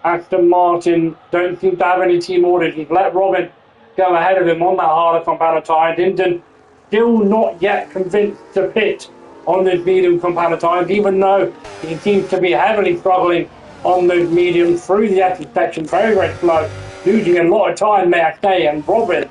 Aston Martin don't seem to have any team orders. He's let Robin go ahead of him on that harder compound tyre. Hinton still not yet convinced to pit on those medium compound tyres, even though he seems to be heavily struggling on those mediums through the exit section, very, very slow, losing a lot of time, may I say, and Robin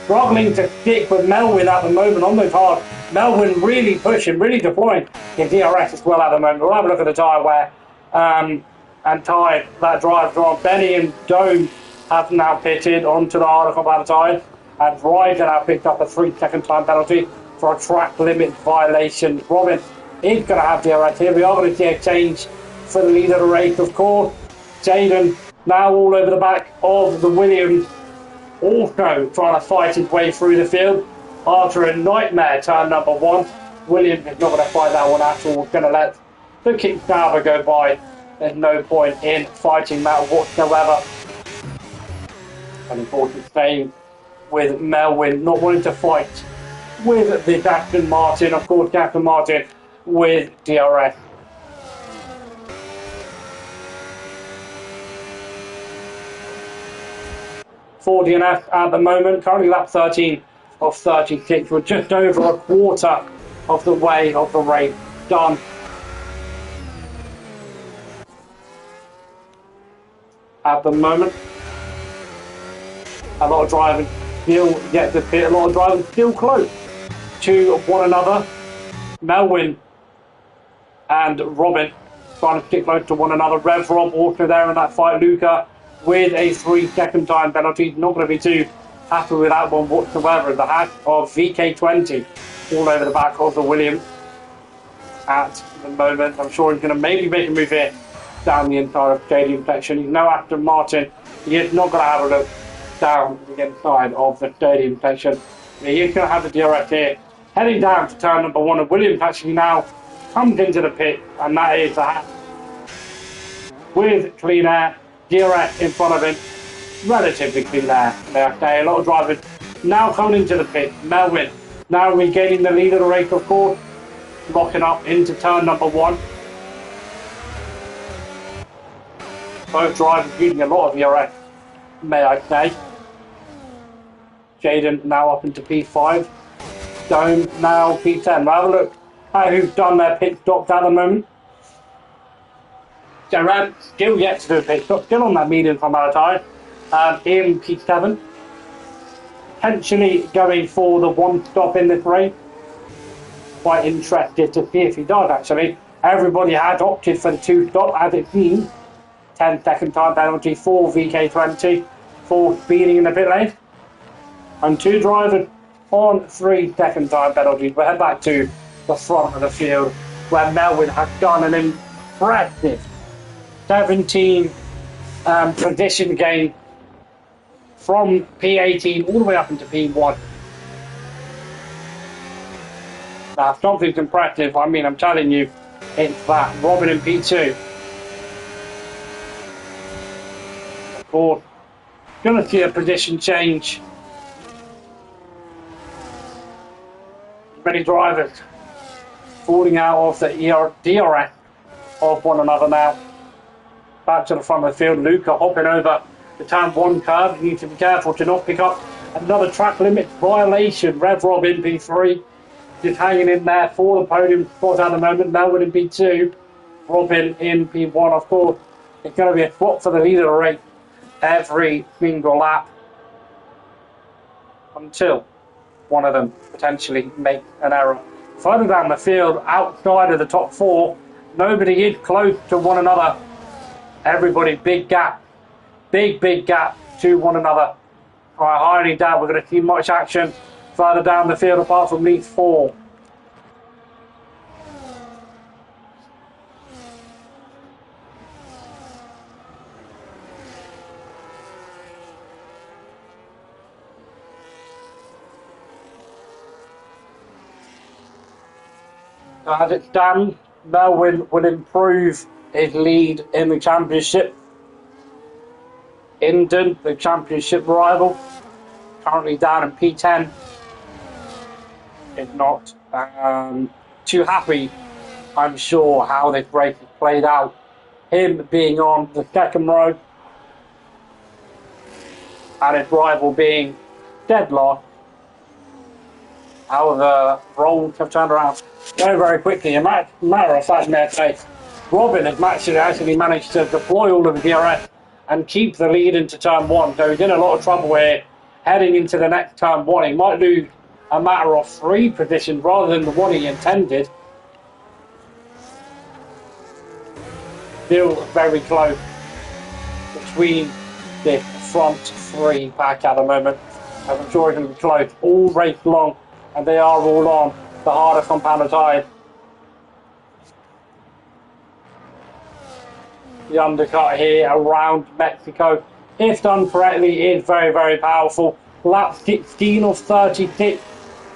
struggling to stick with Melwin at the moment on those hard. Melwin really pushing, really deploying in DRS as well at the moment. We'll have a look at the tyre wear and tyre that drives on. Benny and Dome have now pitted onto the harder compound tyres, and Ryder now picked up a 3-second time penalty for a track limit violation. Robin is going to have DRS here. We are going to see a change for the leader of the race, of course. Jaden now all over the back of the Williams, also trying to fight his way through the field after a nightmare turn number 1. Williams is not going to fight that one at all. We're going to let the kick-stabber go by. There's no point in fighting that whatsoever. And important staying with Melwin, not wanting to fight with the Aston Martin. Of course, Aston Martin with DRS. For DNF at the moment, currently lap 13 of 36. We're just over a quarter of the way of the race done. At the moment, a lot of drivers still yet to pit, a lot of drivers still close to one another. Melwin and Robin trying to stick close to one another. Rev Rob also there in that fight. Luca with a 3-second time penalty. Not going to be too happy with that one whatsoever. The hack of VK20 all over the back of the Williams at the moment. I'm sure he's going to maybe make a move here down the inside of stadium section. He's no Aston Martin. He is not going to have a look down the inside of the stadium section. He is going to have the DRS here, heading down to turn number 1. And Williams actually now comes into the pit, and that is the hat with clean air. DRS in front of him, relatively clean air, may I say. A lot of drivers now coming into the pit. Melwin now regaining the lead of the race, of course, locking up into turn number 1. Both drivers using a lot of DRS, may I say. Jaden now up into P5. Dome now P10. We'll have a look at who's done their pit stops at the moment. Gerard still yet to do a pit stop, still on that medium compound tyre in P7. Potentially going for the 1 stop in this race. Quite interested to see if he does actually. Everybody has opted for the 2 stop as it seems. 10-second time penalty for VK20 for speeding in the pit lane. And 2 drivers on 3-second time penalties. We'll head back to the front of the field where Melwin has done an impressive 17 position gain from P18 all the way up into P1. Now, something's impressive. I mean, I'm telling you, into that. Robin in P2. Of course, going to see a position change. Many drivers falling out of the DRS of one another now. Back to the front of the field. Luca hopping over the turn 1 curve. You need to be careful to not pick up another track limit violation. Rev Rob in P3. Just hanging in there for the podium spot at the moment. Melbourne in P2. Robin in P1. Of course, it's going to be a swap for the leader of the race every single lap until one of them potentially make an error. Further down the field, outside of the top 4, nobody is close to one another. Everybody, big gap. Big gap to one another. I highly doubt we're going to see much action further down the field apart from these 4. As it stands, Melwin will improve his lead in the championship. Indon, the championship rival, currently down in P10, is not too happy, I'm sure, how this race has played out. Him being on the second row and his rival being dead last. How the roles have turned around very quickly. A matter of fact, may I say, Robin has actually managed to deploy all of the DRS and keep the lead into turn 1. So he's in a lot of trouble here heading into the next turn 1. He might lose a matter of 3 positions rather than the one he intended. Still very close between the front 3 pack at the moment. I'm sure it's going to be close all race long, and they are all on the harder compound tyre. The undercut here around Mexico, if done correctly, is very powerful. Lap 16 of 36,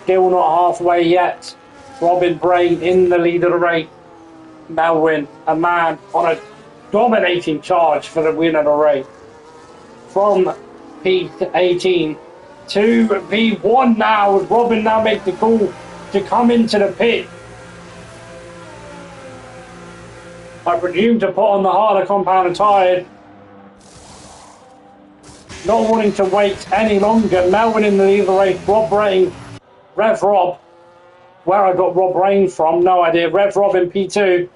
still not halfway yet. Robin Brain in the lead of the race. Melwin, a man on a dominating charge for the win of the race. From P18 to P1 now, as Robin now makes the call to come into the pit. I presume to put on the harder compound tyre. Not wanting to wait any longer. Melbourne in the lead of the race. Rob Rain, Rev Rob. Where I got Rob Rain from, no idea. Rev Rob in P2.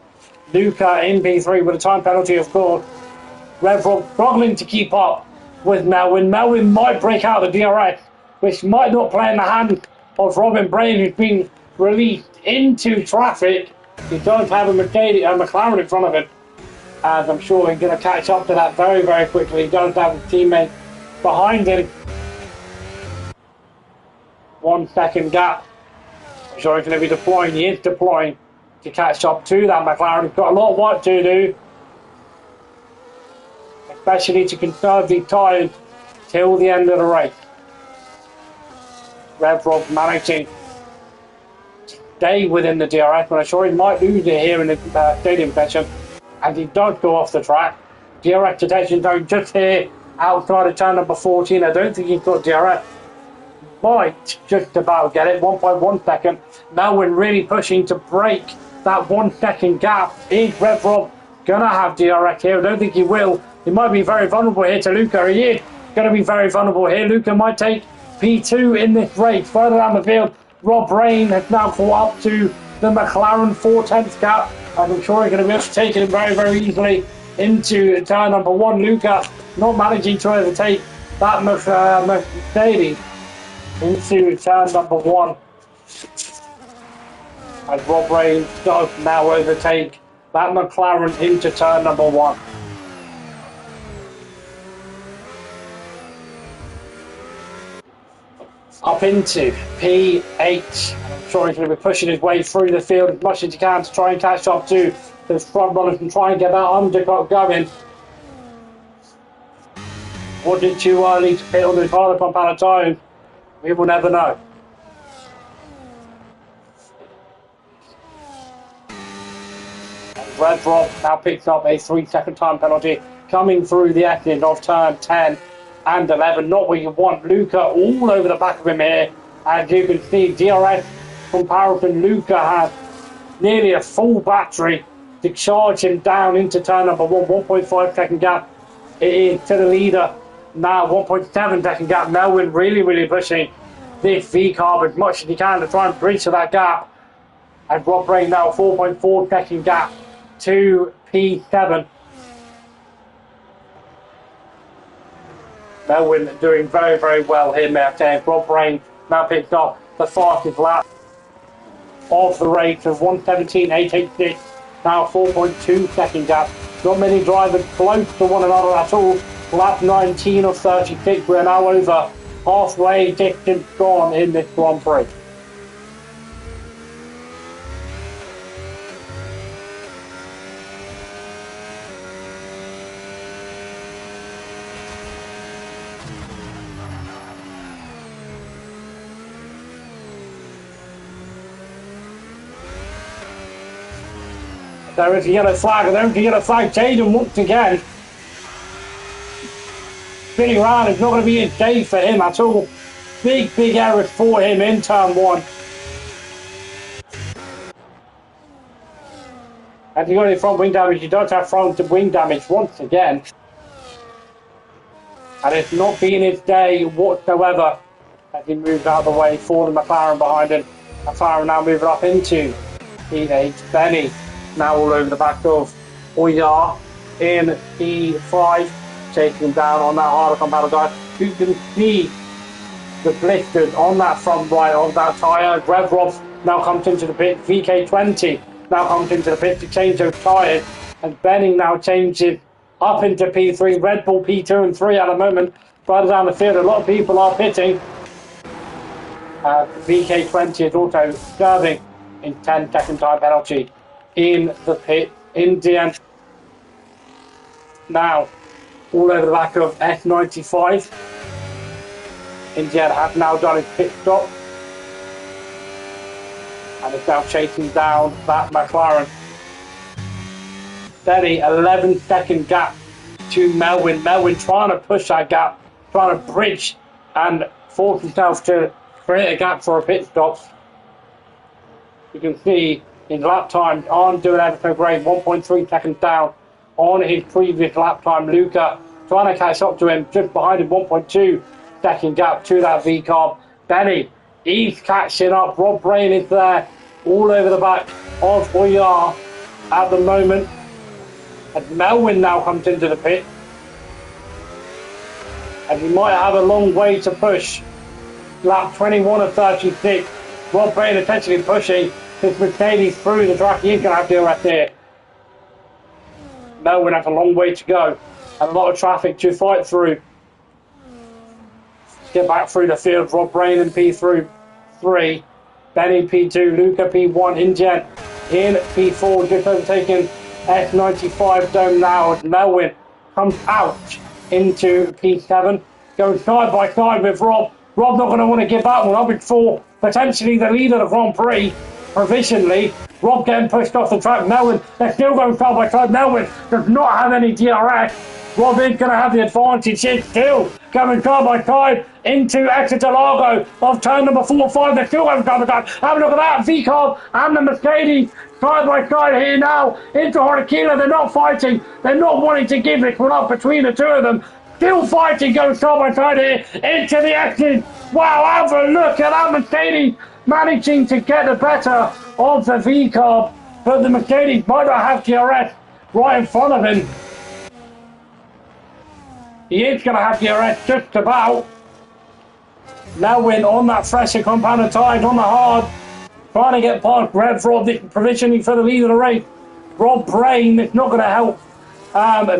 Luca in P3 with a time penalty, of course. Rev Rob struggling to keep up with Melwin. Melwin might break out the DRS, which might not play in the hand of Robin Brain, who's been released into traffic. He does have a McLaren in front of him, and I'm sure he's going to catch up to that very quickly. He does have a teammate behind him. 1 second gap. I'm sure he's going to be deploying. He is deploying to catch up to that McLaren. He's got a lot of work to do, especially to conserve the tyres till the end of the race. Rev Rob managing to stay within the DRS, but I'm sure he might lose it here in the stadium session, and he does go off the track. DRS detection zone just here outside of turn number 14. I don't think he's got DRS. Might just about get it. 1.1 second. Melwin really pushing to break that 1 second gap. Is Rev Rob gonna have DRS here? I don't think he will. He might be very vulnerable here to Luca. He is gonna be very vulnerable here. Luca might take P2 in this race. Further down the field, Rob Rain has now caught up to the McLaren 4/10 gap. I'm sure he's going to be able to take it very easily into turn number 1. Luca not managing to overtake that Mercedes into turn number 1. And Rob Rain does now overtake that McLaren into turn number 1. Up into P8. I'm sure he's going to be pushing his way through the field as much as he can to try and catch up to the front runners and try and get that undercut going. Was it too early to pit on the harder compound tyre? We will never know. Red Rob now picks up a 3-second time penalty coming through the exit of turn 10 and 11. Not what you want. Luca all over the back of him here. As you can see, DRS comparison, Luca has nearly a full battery to charge him down into turn number 1. 1.5 second gap it is to the leader. Now 1.7 second gap. Melvin really pushing this V-Carb as much as he can to try and breach that gap. And Rob Brain now 4.4 second gap to P7. Melvin doing very well here, may I say. Rob Brain now picked up the fastest lap of the race of 1:17.886. Now 4.2 second gap. Not many drivers close to one another at all. Lap 19 of 36. We're now over halfway distance gone in this Grand Prix. There is a yellow flag, there's a yellow flag. Jaden once again spinning around. It's not going to be a day for him at all. Big errors for him in turn 1. And he got any front wing damage. He does have front wing damage once again. And it's not been his day whatsoever as he moves out of the way for the McLaren behind him. McLaren now moving up into P8. Benny now all over the back of WOR in P5, chasing him down on that harder compound guy. You can see the blisters on that front right of that tyre. Rev Robs now comes into the pit. VK20 now comes into the pit to change those tyres. And Benning now changes up into P3. Red Bull P2 and 3 at the moment. Further down the field, a lot of people are pitting. VK20 is also serving in 10-second time penalty in the pit. Indian now all over the back of S95. Indian has now done his pit stop and is now chasing down that McLaren. Steady 11-second gap to Melvin. Melvin trying to push that gap, trying to bridge and force himself to create a gap for a pit stop. You can see his lap times aren't doing ever so great. 1.3 seconds down on his previous lap time. Luca trying to catch up to him, just behind him. 1.2 second gap to that V-Carb. Benny, he's catching up. Rob Brain is there all over the back of WOR at the moment. And Melvin now comes into the pit. And he might have a long way to push. Lap 21 of 36. Rob Brain essentially pushing this Mercedes through the track. He's going to have to do right there. Melvin has a long way to go. And a lot of traffic to fight through. Get back through the field. Rob Brain in P3. Benny P2. Luca P1. Ingen in P4. Just overtaking S95 Dome now. As Melvin comes out into P7. Going side by side with Rob. Rob not going to want to give that one up before potentially the lead of the Grand Prix. Provisionally, Rob getting pushed off the track. Melvin, they're still going side by side. Melvin does not have any DRS. Rob is going to have the advantage. It's still going side by side into Exeter Largo of turn number 4 or 5. They're still going side by side. Have a look at that. V-Carb and the Mercedes side by side here now into Horikila. They're not fighting. They're not wanting to give this one up between the two of them. Still fighting, going side by side here into the exit. Wow, have a look at that Mercedes managing to get the better of the V-Carb, but the Mercedes might not have DRS right in front of him. He is going to have DRS just about. Melvin on that fresher compounded tyres on the hard, trying to get past Rev Rob, provisioning for the lead of the race. Rob Brain, it's not going to help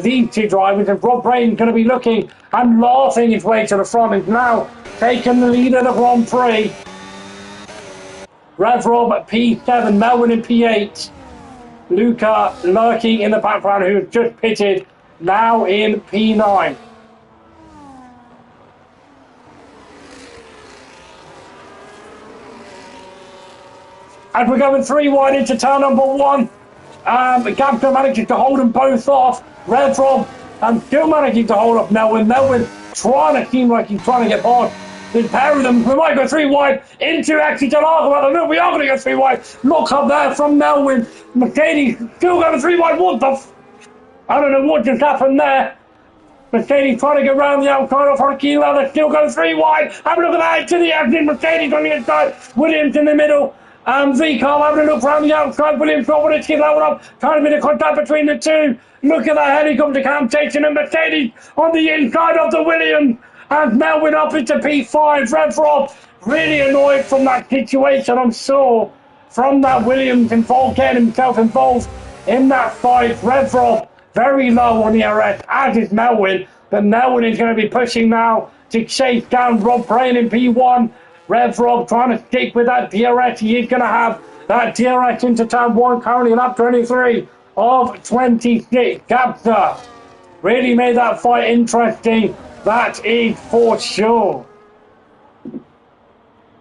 these two drivers, and Rob Brain going to be looking and laughing his way to the front. He's now taken the lead of the Grand Prix. Rev Rob at P7, Melvin in P8. Luca lurking in the background, who has just pitted, now in P9. And we're going 3 wide into turn number 1. Gabster managing to hold them both off. Red Rob still managing to hold up Melwin. Melwin trying to seem like he's trying to get past the pair of them. We might go 3 wide into actually Delago. Look, we are going to go 3 wide. Look up there from Melwin. Mercedes still going 3 wide. What the I don't know what just happened there. Mercedes trying to get around the outside of Horquilla. They're still going 3 wide. Have a look at that. To the exit. Mercedes on the inside. Williams in the middle. V-Car having a look around the outside. Williams not wanting to give that one up. Trying to be the contact between the two. Look at that helicopter cam chasing and Mercedes on the inside of the Williams. And Melwin up into P5. Rev Rob really annoyed from that situation, I'm sure. From that Williams involved, getting himself involved in that fight. Rev Rob very low on the arrest, as is Melwin. But Melwin is going to be pushing now to chase down Rob Brain in P1. Rev Rob trying to stick with that DRS. He is going to have that DRS into turn 1, currently on lap 23 of 26. Gabster really made that fight interesting. That is for sure.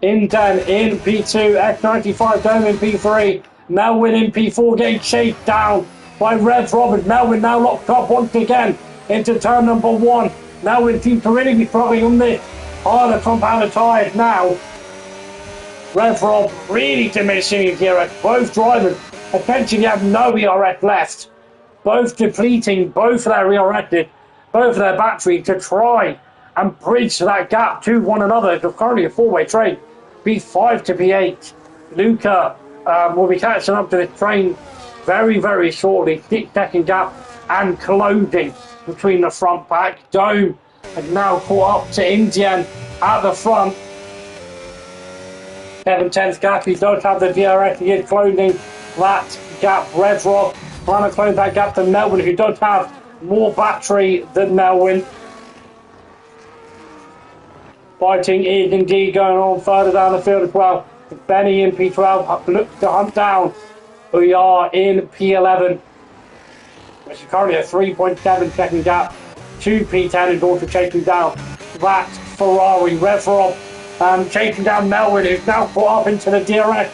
Inten in P2, F95 Dome in P3, Melwin in P4 getting chased down by Rev Rob. Melwin now locked up once again into turn number 1. Melwin seems to really be struggling on this. The compound tyres now. Rev Rob really diminishing his ERS. Both drivers essentially have no ERS left. Both depleting both of their ERS, both of their batteries to try and bridge that gap to one another. It's currently a 4-way train. P5 to P8. Luca will be catching up to this train very, very shortly. 6-second gap and closing between the front pack. Dome has now caught up to Indian at the front. 7/10 gap. He does have the DRS. He is closing that gap. Rev Rob trying to close that gap to Melwin, who does have more battery than Melwin. Fighting is indeed going on further down the field as well. Benny in P12 looks to hunt down. We are in P11, which is currently a 3.7 second gap to P10, is also chasing down that Ferrari. Rev Rob chasing down Melwin, who's now caught up into the DRS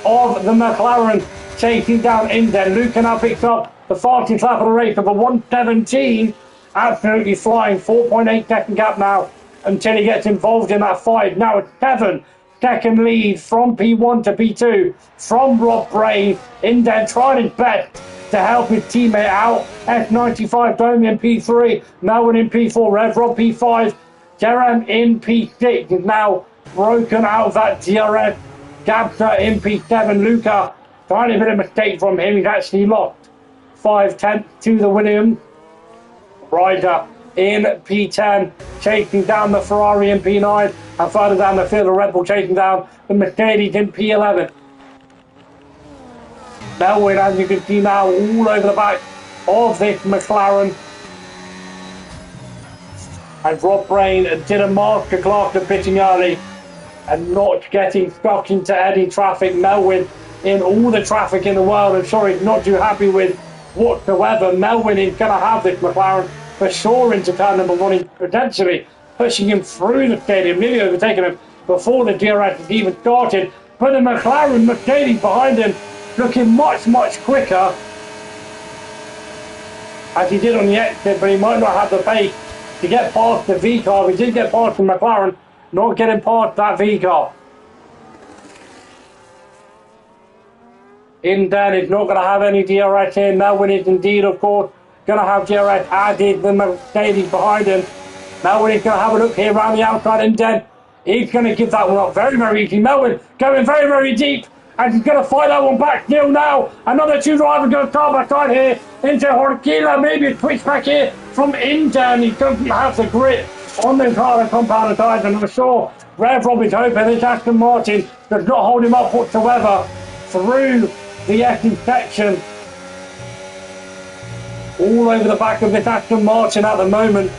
of the McLaren, chasing down Inden. Luca now picks up the fastest lap of the race of a 1:17. Absolutely flying. 4.8 second gap now until he gets involved in that fight. Now a 7-second lead from P1 to P2 from Rob Brain. Inden trying his best to help his teammate out. F95 Dome in P3. Melwin in P4. Rev Rob P5. Jerem in P6 is now broken out of that DRS. Gabster in P7. Luca, tiny bit of mistake from him. He's actually lost 5/10 to the Williams. Ryder in P10, chasing down the Ferrari in P9, and further down the field, the Red Bull chasing down the Mercedes in P11. Melwin, as you can see now, all over the back of this McLaren. And Rob Brain did a masterclass of pitching early and not getting stuck into any traffic. Melwin in all the traffic in the world, I'm sure he's not too happy with whatsoever. Melwin is going to have this McLaren for sure into turn number 1, potentially pushing him through the stadium, nearly overtaking him before the DRS has even started. But the McLaren Mercedes behind him looking much, much quicker, as he did on the exit, but he might not have the pace to get past the V-car. He did get past the McLaren, not getting past that V-car. Inden is not going to have any DRS here. Melwin is indeed, of course, going to have DRS, as is the Mercedes behind him. Melwin is going to have a look here around the outside. Inden, he's going to give that one up very, very easy. Melwin going very, very deep, and he's going to fight that one back still now. Another two drivers going to start by side here into Horquilla. Maybe a switch back here from Inden. He doesn't have the grip on the car, the compound tyres, and I'm sure Rev Rob is hoping this Aston Martin does not hold him up whatsoever through the Essen section. All over the back of this Aston Martin at the moment.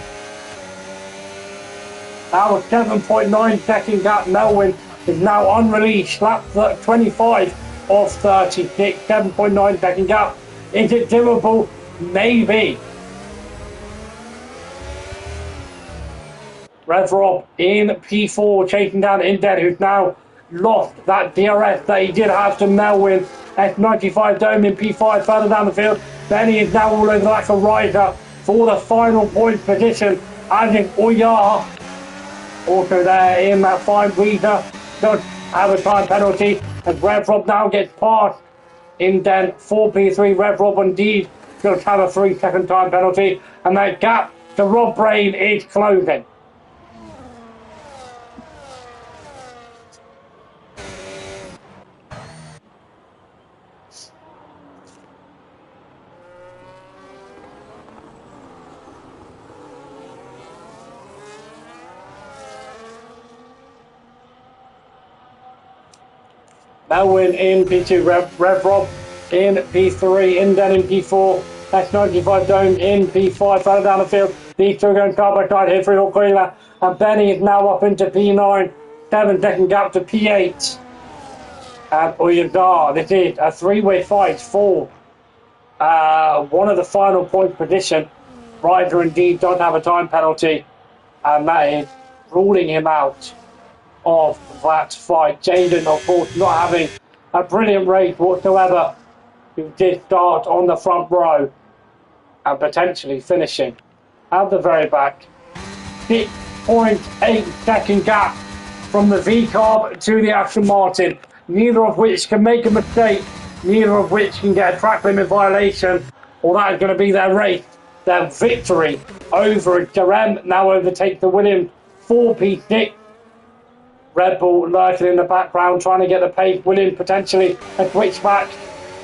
Now a 7.9 second gap. Melwin is now unreleased. Lap 25 of 36. 7.9 second gap. Is it doable? Maybe. Rev Rob in P4 chasing down Inden, who's now lost that DRS that he did have to Melwin. S95 Dome in P5 further down the field. Benny is now all over the back of Ryder for the final point position. As in WOR also there in that 5 meter. Does have a time penalty as Rev Rob now gets past in then 4P3. Rev Rob indeed does have a 3-second time penalty, and that gap to Rob Brain is closing. Melwin in P2, Rev Rob in P3, Inden in P4, S95 Dome in P5, further down the field. These two are going side by side here for Aquila, and Benny is now up into P9, 7-second gap to P8. And Uyazar, this is a 3-way fight for one of the final point position. Ryder indeed does have a time penalty, and that is ruling him out of that fight. Jaden, of course, not having a brilliant race whatsoever. He did start on the front row and potentially finishing at the very back. 6.8 second gap from the V-Carb to the Aston Martin, neither of which can make a mistake, neither of which can get a track limit violation, or that is going to be their race, their victory over Jerem. Now overtakes the Williams 4P6. Red Bull lurking in the background, trying to get the pace. Williams potentially a switchback.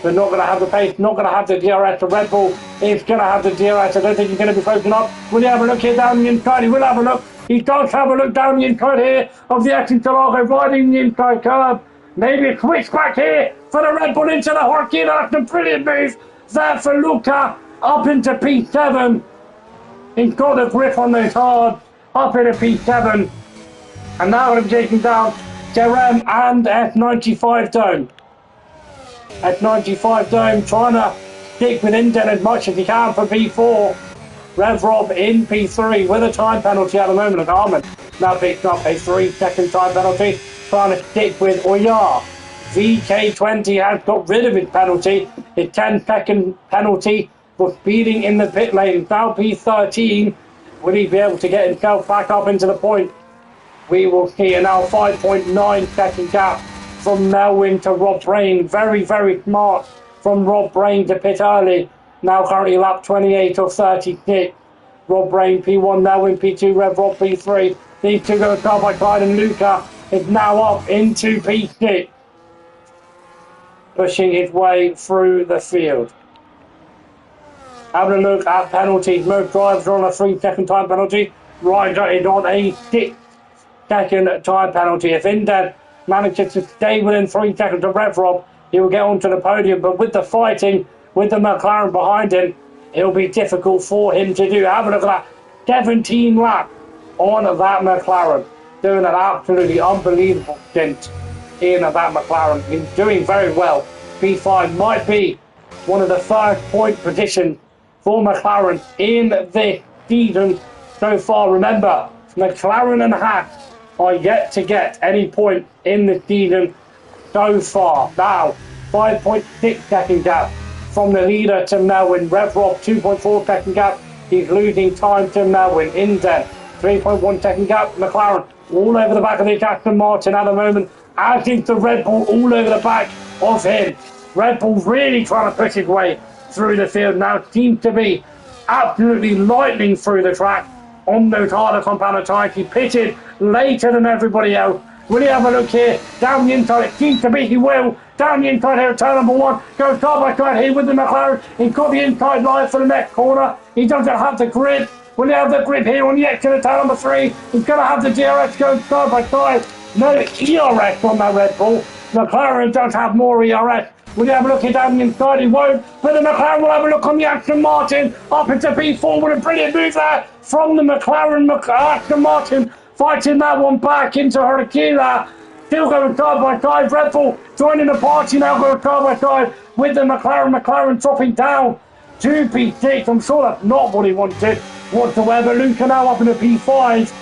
They're not going to have the pace, not going to have the DRS. The Red Bull is going to have the DRS. I don't think he's going to be focusing up. Will he have a look here down the inside? He will have a look. He does have a look down the inside here of the Exintalago, riding the inside curve. Maybe a switchback here for the Red Bull into the Horky. That's a brilliant move there for Luca. Up into P7. He's got the grip on those hard. Up into P7. And now I'm taking down Jerem and S95 Dome. S95 Dome trying to stick with Inden as much as he can for P4. Rev Rob in P3 with a time penalty at the moment. And Harman now picks up a 3-second time penalty, trying to stick with WOR. VK20 has got rid of his penalty. His 10-second penalty for speeding in the pit lane. Now P13. Will he be able to get himself back up into the point? We will see a now 5.9 second gap from Melwin to Rob Brain. Very, very smart from Rob Brain to pit early. Now currently lap 28 or 36. Rob Brain P1, Melwin P2, Rev Rob P3. These two go side by side, and Luca is now up into P6. Pushing his way through the field. Having a look at penalties. Most drivers are on a 3-second time penalty. Ryder is on a 6-second time penalty. If Inden manages to stay within 3 seconds of Rev Rob, he will get onto the podium. But with the fighting, with the McLaren behind him, it'll be difficult for him to do. Have a look at that. 17 laps on that McLaren. Doing an absolutely unbelievable stint in that McLaren. He's doing very well. P5 might be one of the first point positions for McLaren in this season so far. Remember, McLaren and Haas are yet to get any point in the season so far. Now, 5.6 second gap from the leader to Melwin. Rev Rob, 2.4 second gap. He's losing time to Melwin. Inden, 3.1 second gap. McLaren all over the back of the Aston Martin at the moment. As is the Red Bull all over the back of him. Red Bull really trying to push his way through the field now. Seems to be absolutely lightning through the track on those harder compound tyres. He pitted later than everybody else. Will he have a look here? Down the inside, it seems to be he will. Down the inside here, turn number 1. Goes side by side here with the McLaren. He's got the inside line for the next corner. He doesn't have the grip. Will he have the grip here on the exit of turn number 3? He's going to have the DRS going side by side. No ERS on that Red Bull. McLaren does have more ERS. Will he have a look here down the inside? He won't. But the McLaren will have a look on the Aston Martin. Up into P4 with a brilliant move there from the McLaren. Aston Martin fighting that one back into Herkila. Still going side by side. Red Bull joining the party now, going side by side with the McLaren. McLaren dropping down to P6. I'm sure that's not what he wanted whatsoever. Luca now up into P5.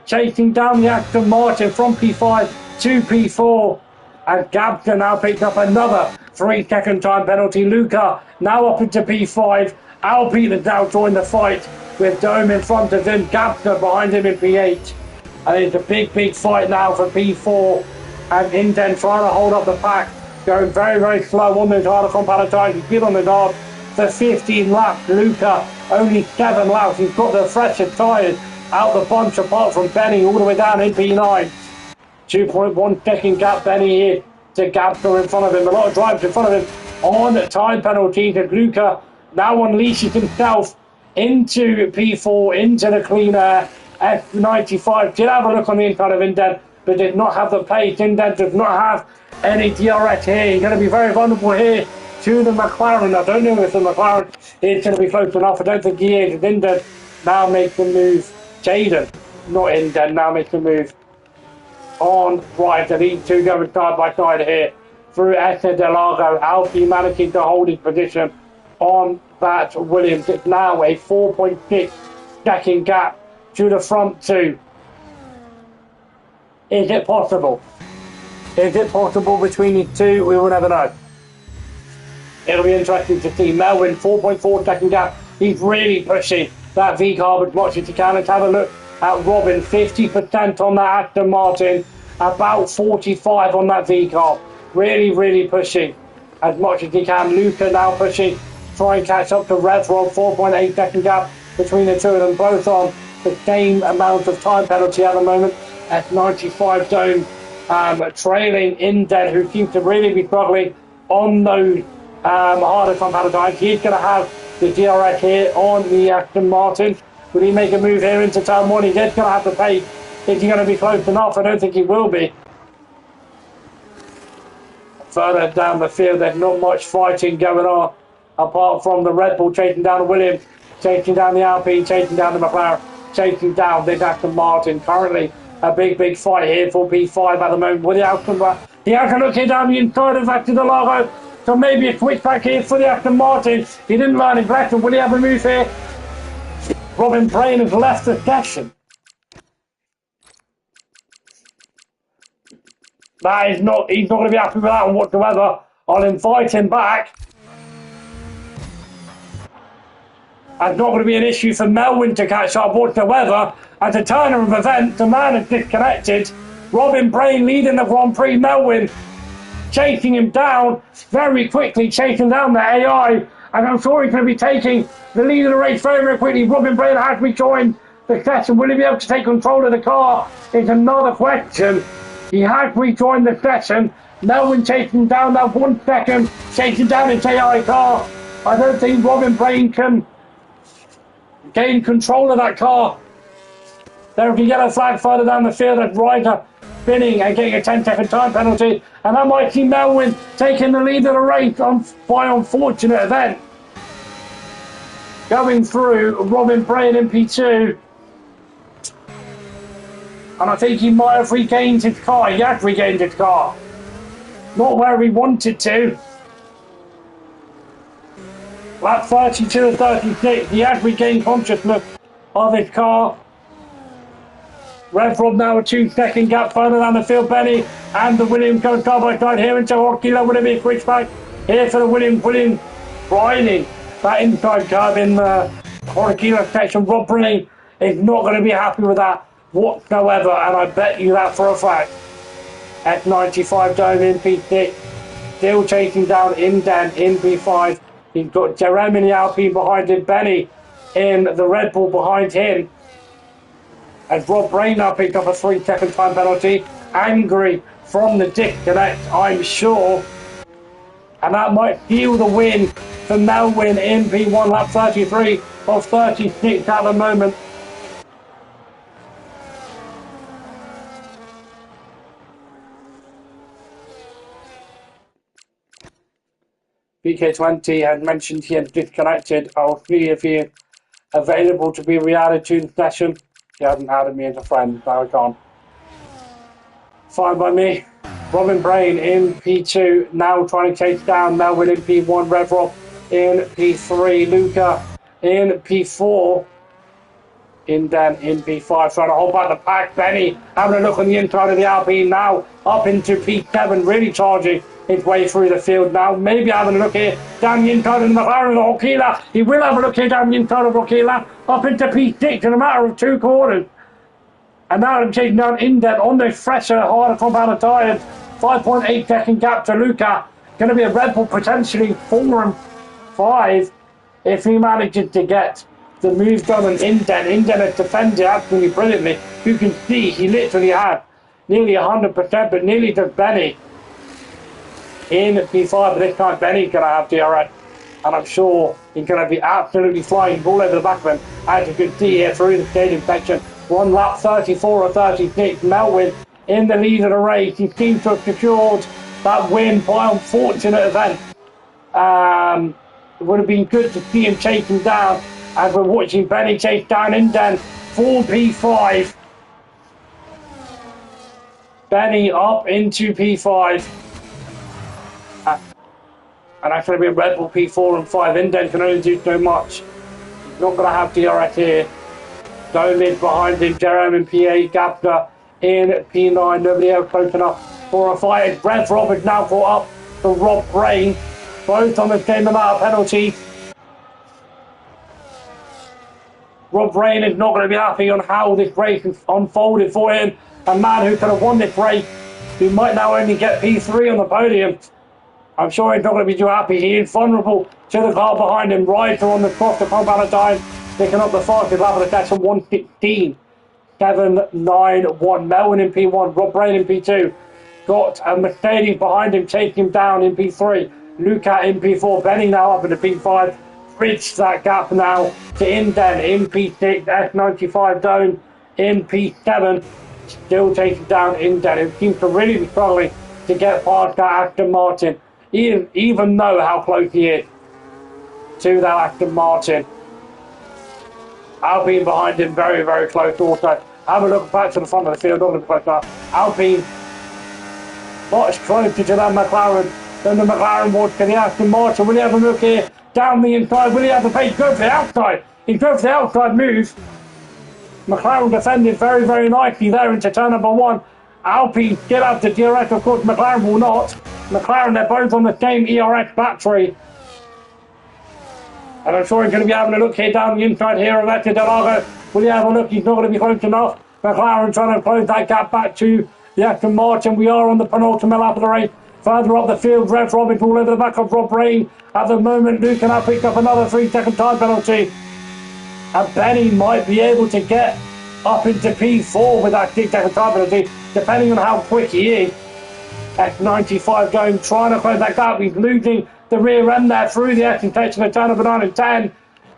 Chasing down the Aston Martin from P5 to P4. And Gabster now picked up another 3-second time penalty. Luca now up into P5. Alpine has now joined the fight with Dome in front of him. Gabster behind him in P8. And it's a big, big fight now for P4. And Inden trying to hold up the pack. Going very, very slow on the harder from Palatine. He's been on the guard for 15 laps. Luca only 7 laps. He's got the fresher tyres out the bunch apart from Benny all the way down in P9. 2.1 second gap Benny here to Gabster in front of him. A lot of drivers in front of him on time penalties as Luca now unleashes himself into P4, into the clean air. F95 did have a look on the inside of Inden, but did not have the pace. Inden does not have any DRS here. He's going to be very vulnerable here to the McLaren. I don't know if the McLaren is going to be close enough. I don't think he is. Inden now makes the move. Jaden, not Inden, now makes the move on right. And these two going side by side here through Ester Del Lago. Alfie managing to hold his position on that Williams. It's now a 4.6 second gap to the front two. Is it possible? Is it possible between these two? We will never know. It'll be interesting to see. Melvin, 4.4 second gap. He's really pushing that V-carb as much as he can. Let's have a look at Robin. 50% on that Aston Martin. About 45 on that V-carb. Really, really pushing as much as he can. Luca now pushing. Try and catch up to Rev Rob. 4.8 second gap between the two of them. Both on the same amount of time penalty at the moment. At 95 Dome. Trailing Inden, who seems to really be struggling on those harder compatible. He's going to have the DRS here on the Aston Martin. Will he make a move here into turn one? He's going to have the pace. Is he going to be close enough? I don't think he will be. Further down the field, there's not much fighting going on apart from the Red Bull chasing down the Williams, chasing down the Alpine, chasing down the McLaren, chasing down this Aston Martin. Currently a big, big fight here for P5 at the moment with the Aston Martin. The Aston look here down the inside of Aston Del Lago. So maybe a switch back here for the Aston Martin. He didn't learn his lesson. Will he have a move here? Robin Brain has left the session. That is not, he's not going to be happy with that one whatsoever. I'll invite him back. It's not going to be an issue for Melwin to catch up whatsoever. At a turn of events, the man is disconnected. Robin Brain leading the Grand Prix. Melwin chasing him down very quickly, chasing down the AI. And I'm sure he's going to be taking the lead of the race very, very quickly. Robin Brain has rejoined the session. Will he be able to take control of the car? Is another question. He has rejoined the session. Melwin chasing down that 1 second, chasing down his AI car. I don't think Robin Brain can gain control of that car. There will be yellow flag further down the field as Ryder spinning and getting a 10-second time penalty. And that might see Melwin taking the lead of the race by unfortunate event. Going through Robin Brain in P2. And I think he might have regained his car. He has regained his car. Not where he wanted to. Lap 32 and 36, he has regained consciousness of his car. Rev Rob now a 2-second gap further down the field. Benny and the Williams go side by side here into Horkila. Will it be a switch back here for the Williams? Williams riding that inside curve in the Horkila section. Rob Brain is not going to be happy with that whatsoever, and I bet you that for a fact. At 95 Dome in P6, still chasing down Inden in P5. He's got Jeremy in the Alpine behind him, Benny in the Red Bull behind him. As Rob Brain now picked up a 3-second time penalty. Angry from the disconnect, I'm sure. And that might seal the win for Melwin in P1, lap 33 of 36 at the moment. BK20 had mentioned he had disconnected. I'll see if he is available to be re-added to the session. He hasn't added me as a friend, so I can't. Fine by me. Robin Brain in P2, now trying to chase down Melwin in P1, Rev Rob in P3, Luca in P4. in P5, trying to hold back the pack. Benny having a look on the inside of the Alpine now, up into P7, really charging his way through the field now. Maybe having a look here down the inside of the McLaren of Roquila. He will have a look here down the inside of Roquila, up into P6 in a matter of 2 quarters. And now I'm chasing down Inden on the fresher, harder compounded tyres. 5.8 second gap to Luca. Going to be a Red Bull potentially 4 and 5 if he manages to get the move done on Inden. Inden has defended absolutely brilliantly. You can see he literally had nearly 100%, but nearly to Benny in P5. But this time Benny's going to have DRS, and I'm sure he's going to be absolutely flying all over the back of him, as you can see here through the stadium section. 1 lap 34 or 36. Melvin in the lead of the race. He seems to have secured that win by unfortunate event. It would have been good to see him chase him down, as we're watching Benny chase down Inden for P5. Benny up into P5. And that's going to be a Red Bull P4 and 5. Inden can only do so much. He's not going to have DRS here. Dolid behind him, Jerome in P8, Gapter in P9. Nobody else close enough for a fight. Rev Rob is now caught up to Rob Brain. Both on the same amount of penalties. Rob Brain is not going to be happy on how this race has unfolded for him. A man who could have won this race, who might now only get P3 on the podium. I'm sure he's not going to be too happy. He is vulnerable to the car behind him. Rider on the cross, the compound time, picking up the fastest lap of the session, 1:16. 7.91. Melvin in P1, Rob Brain in P2. Got a Mercedes behind him, chasing him down in P3. Luca in P4, Benny now up into P5. Bridged that gap now to Inden in P6. S95 Dome in P7. Still chasing down Inden, who seems to really be struggling to get past that Aston Martin, even though how close he is to that Aston Martin. Alpine behind him, very, very close also. Have a look back to the front of the field, not going to be close enough. Alpine much closer to that McLaren than the McLaren was to the Aston Martin. Will he have a look here down the inside? Will he have the pace? Go for the outside. He goes for the outside move. McLaren defended very, very nicely there into turn number 1. Alpine get up to DRS, of course McLaren will not. McLaren, they're both on the same ERX battery. And I'm sure he's going to be having a look here down the inside here of Vettel Delago. Will he have a look? He's not going to be close enough. McLaren trying to close that gap back to the Aston Martin. We are on the penultimate lap of the race. Further up the field, Rev Robbins all over the back of Rob Brain. At the moment, Luke and I picked up another 3-second time penalty. And Benny might be able to get up into P4 with that 6-second time penalty, depending on how quick he is. X95 going, trying to close that gap. He's losing the rear end there through the S section of turn number 9 and 10.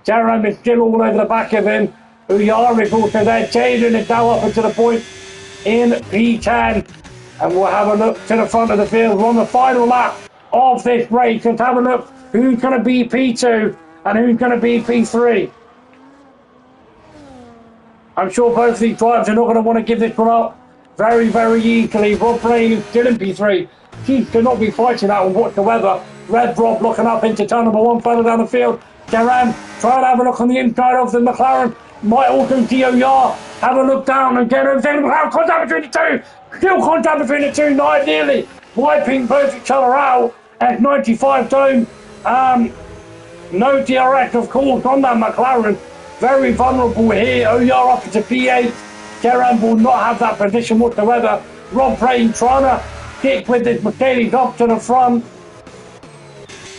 Jerome is still all over the back of him. Uyar is also there. Jaden is now up into the point in P10. And we'll have a look to the front of the field. We're on the final lap of this race. Let's have a look who's going to be P2 and who's going to be P3. I'm sure both of these drivers are not going to want to give this one up very, very easily. Rob Brain is still in P3. Seems to not be fighting that one whatsoever. Red Rob looking up into turn number 1 further down the field. Jerome trying to have a look on the inside of the McLaren. Might also see O'Yar have a look down and get over the McLaren. Contact between the two. Still contact between the two. Not nearly wiping both each other out at 95 Dome. No DRS, of course, on that McLaren. Very vulnerable here. O'Yar up into P8. Jerome will not have that position whatsoever. Rob Brain trying to kick with this Mercedes up to the front.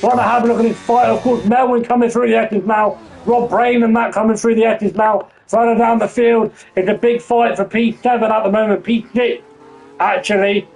Trying to have a look at this fight. Of course, Melvin coming through the edges now. Rob Brain and that coming through the edges now. Further down the field. It's a big fight for P7 at the moment. P6, actually.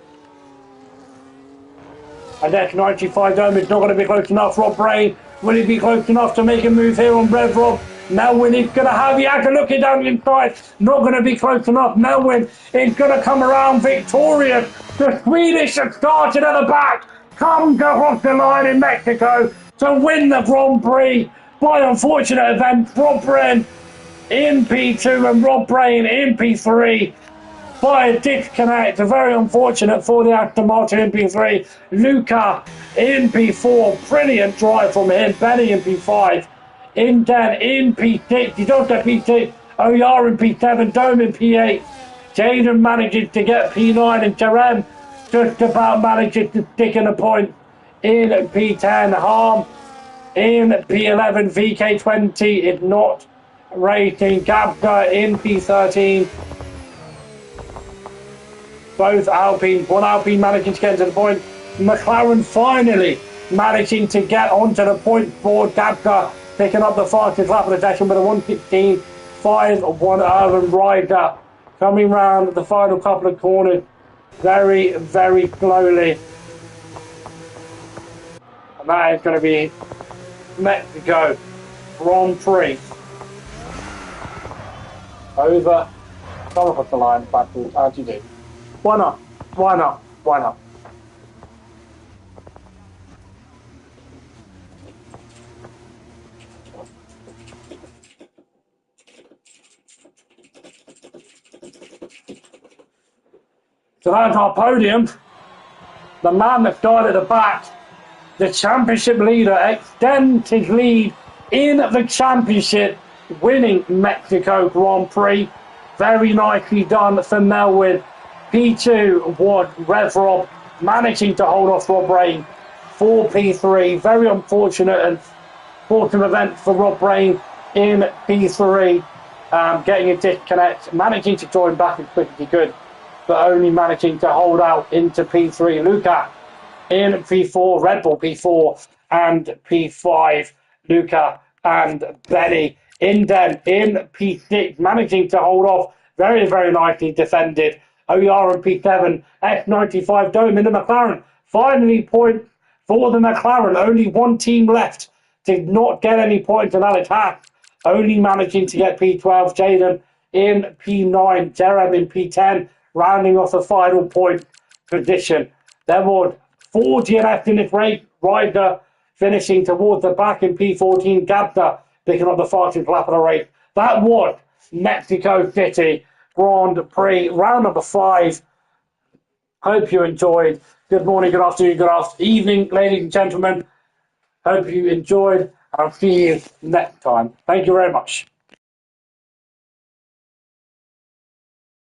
And that's 95 Dome is not going to be close enough. Rob Brain, will he be close enough to make a move here on Rev Rob? Melvin is going to have, he had to look it down the inside. Not going to be close enough. Melvin is going to come around victorious. The Swedish have started at the back. Comes across the line in Mexico to win the Grand Prix by unfortunate event. Rob Brain in P2 and Rob Brain in P3 by a disconnect. Very unfortunate for the Aston Martin in P3. Luca in P4. Brilliant drive from him. Benny in P5. Inden in P6. He's also P6 OER in P7, Dome in P8. Jaden manages to get P9 and Jerem just about manages to stick in a point in P10. Harm in P11, VK20 is not racing. Gabka in P13. Both Alpines, one Alpine managing to get to the point. McLaren finally managing to get onto the point board. Gabka picking up the fastest lap of the session with a 1:16.5. Urban Rider coming round the final couple of corners very, very slowly. And that is going to be Mexico Grand Prix. Over. Come up the line backwards. How do you do? Why not? Why not? Why not? So that's our podium. The man that started at the back, the championship leader, extends his lead in the championship, winning Mexico Grand Prix. Very nicely done for Melwin. P2 was Rev Rob, managing to hold off Rob Rain for P3. Very unfortunate and fortunate event for Rob Rain in P3, getting a disconnect, managing to join back as quick as he could, but only managing to hold out into P3. Luca in P4, Red Bull P4 and P5. Luca and Benny in P6, managing to hold off. Very, very nicely defended. OER in P7, X95 Dome in the McLaren. Finally, point for the McLaren. Only one team left. Did not get any points in that attack. Only managing to get P12. Jaden in P9. Jerem in P10. Rounding off the final point position. There was 4 DNF in this race. Ryder finishing towards the back in P14. Gabda picking up the fastest lap of the race. That was Mexico City Grand Prix, round number 5. Hope you enjoyed. Good morning, good afternoon, good evening, ladies and gentlemen. Hope you enjoyed. I'll see you next time. Thank you very much.